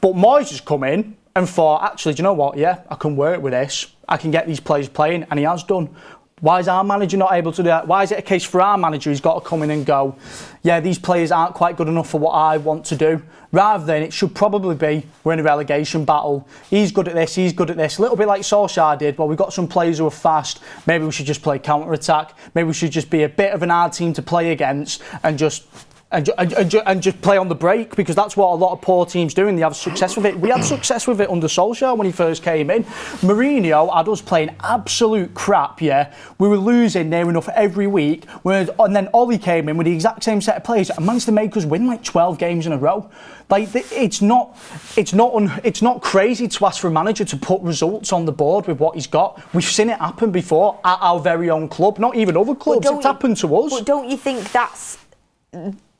D: But Moyes has come in and thought, actually, do you know what? Yeah, I can work with this. I can get these players playing, and he has done. Why is our manager not able to do that? Why is it a case for our manager he's got to come in and go, yeah, these players aren't quite good enough for what I want to do? Rather than it should probably be, we're in a relegation battle. He's good at this, he's good at this. A little bit like Solskjaer did. Well, we've got some players who are fast. Maybe we should just play counter-attack. Maybe we should just be a bit of an hard team to play against and just play on the break, because that's what a lot of poor teams do and they have success with it. We had success with it under Solskjaer when he first came in. Mourinho had us playing absolute crap, yeah. We were losing near enough every week. And then Ollie came in with the exact same set of players and managed to make us win like 12 games in a row. Like, it's not crazy to ask for a manager to put results on the board with what he's got. We've seen it happen before at our very own club, not even other clubs. It's happened to us.
A: But don't you think that's...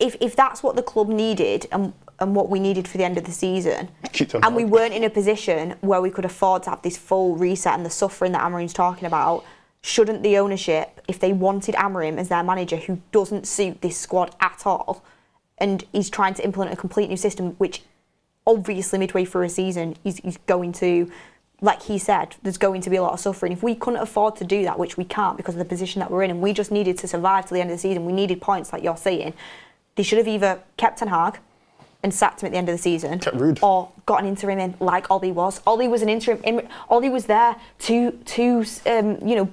A: If that's what the club needed and and what we needed for the end of the season,
B: Keep
A: and we weren't in a position where we could afford to have this full reset and the suffering that Amorim's talking about, shouldn't the ownership, if they wanted Amorim as their manager who doesn't suit this squad at all, and he's trying to implement a complete new system, which obviously midway through a season he's going to, like he said, there's going to be a lot of suffering. If we couldn't afford to do that, which we can't because of the position that we're in, and we just needed to survive till the end of the season, we needed points like you're saying, they should have either kept Ten Hag and sacked him at the end of the season, or got an interim in like Ollie was. Ollie was an interim. Ollie was there to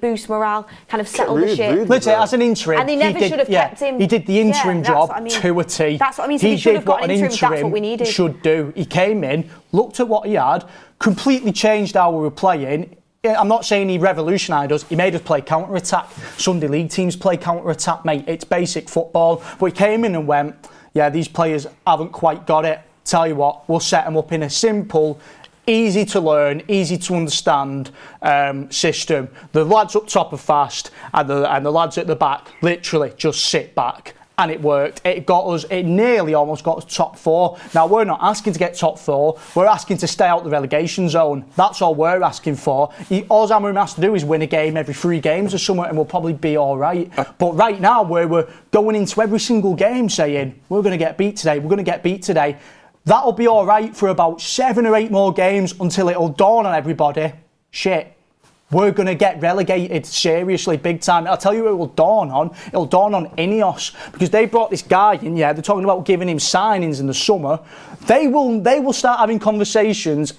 A: boost morale, kind of settle the ship.
D: Let's say as an interim,
A: and they never should have kept him.
D: He did the interim job to a T.
A: That's what I mean. So he should have got an interim. That's what we needed.
D: Should do. He came in, looked at what he had, completely changed how we were playing. I'm not saying he revolutionised us. He made us play counter-attack. Sunday league teams play counter-attack, mate. It's basic football. But he came in and went, yeah, these players haven't quite got it. Tell you what, we'll set them up in a simple, easy to learn, easy to understand system. The lads up top are fast, and the lads at the back literally just sit back. And it worked. It nearly almost got us top 4. Now, we're not asking to get top 4. We're asking to stay out the relegation zone. That's all we're asking for. All Amorim has to do is win a game every 3 games or something, and we'll probably be all right. But right now, we're going into every single game saying, we're going to get beat today, we're going to get beat today. That'll be all right for about 7 or 8 more games until it'll dawn on everybody. Shit. We're going to get relegated seriously, big time. I'll tell you who it will dawn on. It'll dawn on Ineos, because they brought this guy in, they're talking about giving him signings in the summer. They will start having conversations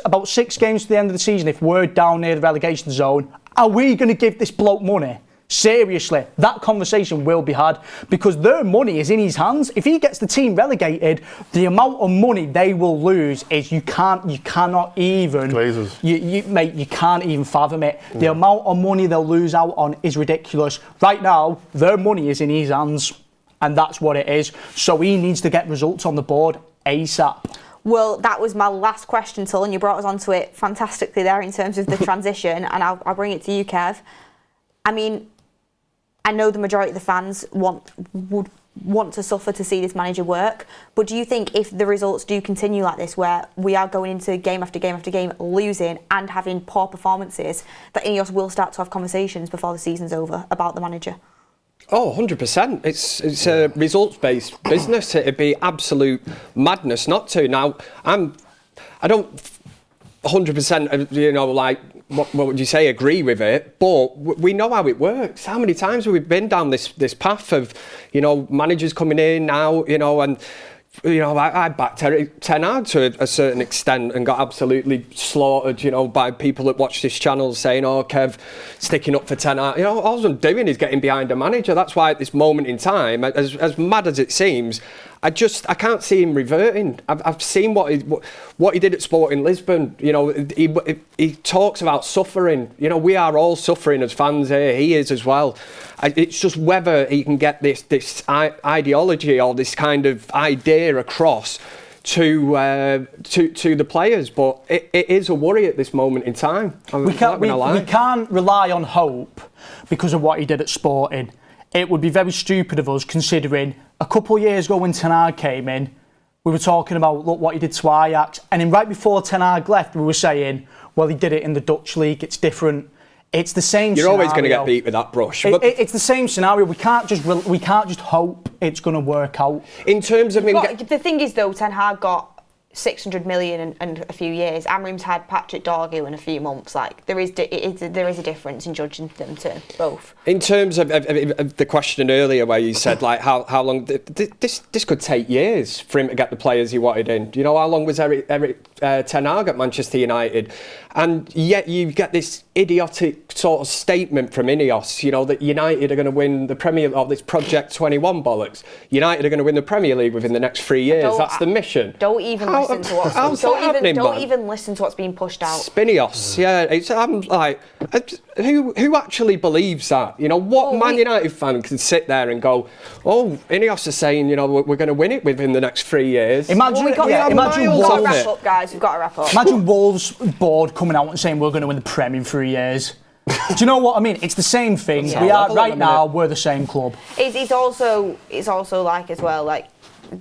D: about 6 games to the end of the season if we're down near the relegation zone. Are we going to give this bloke money? Seriously, that conversation will be had, because their money is in his hands. If he gets the team relegated, the amount of money they will lose is you cannot even
B: Glazers.
D: Mate, you can't even fathom it. The amount of money they'll lose out on is ridiculous. Right now, their money is in his hands, and that's what it is. So he needs to get results on the board ASAP.
A: Well, that was my last question, Tull, and you brought us onto it fantastically there in terms of the transition, and I'll bring it to you, Kev. I mean, I know the majority of the fans would want to suffer to see this manager work, but do you think if the results do continue like this, where we are going into game after game after game losing and having poor performances, that Ineos will start to have conversations before the season's over about the manager?
C: Oh, 100%. It's a results-based business. It'd be absolute madness not to. Now, I don't 100%, what would you say, agree with it, but we know how it works. How many times have we been down this path of, managers coming in now, and I backed Ten Hag to a certain extent and got absolutely slaughtered, by people that watch this channel saying, oh, Kev, sticking up for Ten Hag. All I'm doing is getting behind a manager. That's why at this moment in time, as mad as it seems, I can't see him reverting. I've seen what he did at Sporting Lisbon. He talks about suffering. We are all suffering as fans here. He is as well. It's just whether he can get this ideology or this kind of idea across to the players. But it is a worry at this moment in time.
D: We can't rely on hope because of what he did at Sporting. It would be very stupid of us, considering a couple of years ago when Ten Hag came in, we were talking about, look what he did to Ajax, and then right before Ten Hag left, we were saying, well, he did it in the Dutch league, it's different. It's the same
C: You're
D: scenario.
C: Always going to get beat with that brush.
D: It's the same scenario. We can't just hope it's going to work out.
C: In terms of...
A: The thing is, though, Ten Hag got 600 million and a few years. Amorim's had Patrick Dargu in a few months. There is a difference in judging them to both.
C: In terms of the question earlier where you said how long this could take years for him to get the players he wanted in. Do you know how long was Eric Ten Hag at Manchester United? And yet you get this idiotic sort of statement from Ineos, that United are going to win the Premier League, or this Project 21 bollocks. United are going to win the Premier League within the next 3 years. That's the mission.
A: Don't even listen to what's don't even listen to what's being pushed out.
C: Spinios, I'm like, who actually believes that? What Man United fan can sit there and go, oh, Ineos are saying, we're going to win it within the next 3 years.
D: Imagine
A: we've got to wrap up, guys. We've got to wrap up.
D: Imagine Wolves board coming out and saying we're going to win the Prem in 3 years. Do you know what I mean? It's the same thing. We are right now. We're the same club.
A: It's also like as well,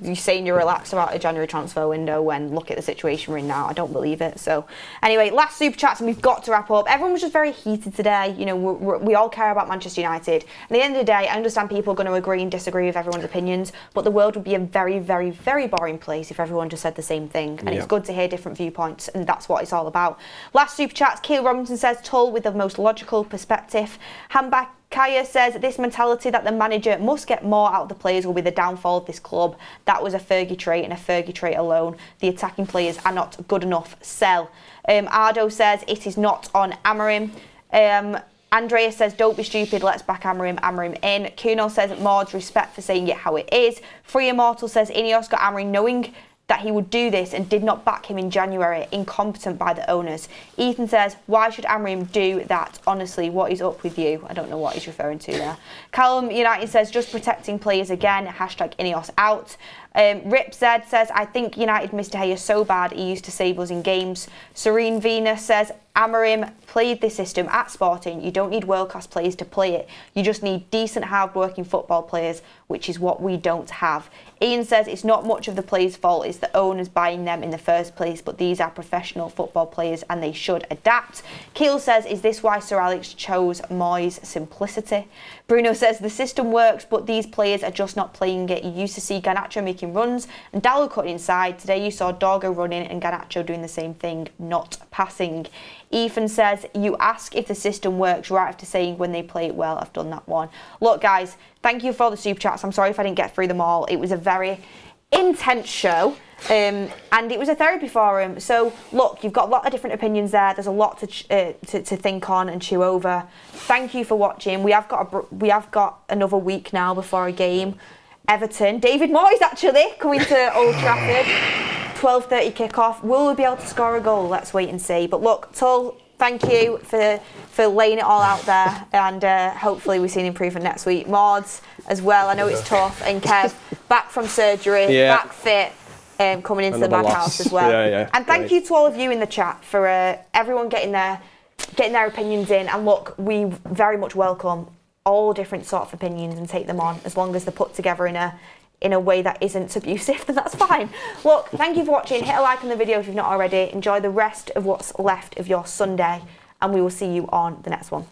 A: you're saying you're relaxed about a January transfer window when look at the situation we're in now. I don't believe it. So anyway, last super chats and we've got to wrap up. Everyone was just very heated today. You know, we all care about Manchester United. And at the end of the day, I understand people are going to agree and disagree with everyone's opinions, but the world would be a very, very, very boring place if everyone just said the same thing. And it's good to hear different viewpoints, and that's what it's all about. Last super chats, Keil Robinson says, Tull with the most logical perspective. Handback Kaya says this mentality that the manager must get more out of the players will be the downfall of this club. That was a Fergie trait and a Fergie trait alone. The attacking players are not good enough. Sell. Ardo says it is not on Amorim. Andrea says don't be stupid, let's back Amorim. Amorim in. Kuno says Maud's respect for saying it how it is. Free Immortal says Ineos got Amorim knowing that he would do this and did not back him in January, incompetent by the owners. Ethan says, why should Amorim do that? Honestly, what is up with you? I don't know what he's referring to there. Callum United says, just protecting players again, hashtag Ineos out. Rip Zed says, I think United missed De Gea so bad, he used to save us in games. Serene Venus says, Amorim played this system at Sporting. You don't need world-class players to play it. You just need decent, hard-working football players, which is what we don't have. Ian says it's not much of the players' fault, it's the owners buying them in the first place, but these are professional football players and they should adapt. Keel says, is this why Sir Alex chose Moyes' simplicity? Bruno says the system works, but these players are just not playing it. You used to see Garnacho making runs and Dalot cutting inside. Today you saw Dargu running and Garnacho doing the same thing, not passing. Ethan says, you ask if the system works right after saying when they play it well. I've done that one. Look, guys, thank you for all the super chats. I'm sorry if I didn't get through them all. It was a very intense show. And it was a therapy forum. So look, you've got a lot of different opinions there. There's a lot to think on and chew over. Thank you for watching. We have got another week now before a game. Everton, David Moyes actually coming to Old Trafford. 12:30 kickoff. Will we be able to score a goal? Let's wait and see. But look, Tull, thank you for laying it all out there, and hopefully we see an improvement next week. Mods as well. I know it's tough, and Kev back from surgery, back fit. Coming into the madhouse as well. And thank you to all of you in the chat for everyone getting their opinions in. And look, we very much welcome all different sort of opinions and take them on, as long as they're put together in a way that isn't abusive, then that's fine. Look, thank you for watching. Hit a like on the video if you've not already. Enjoy the rest of what's left of your Sunday, and we will see you on the next one.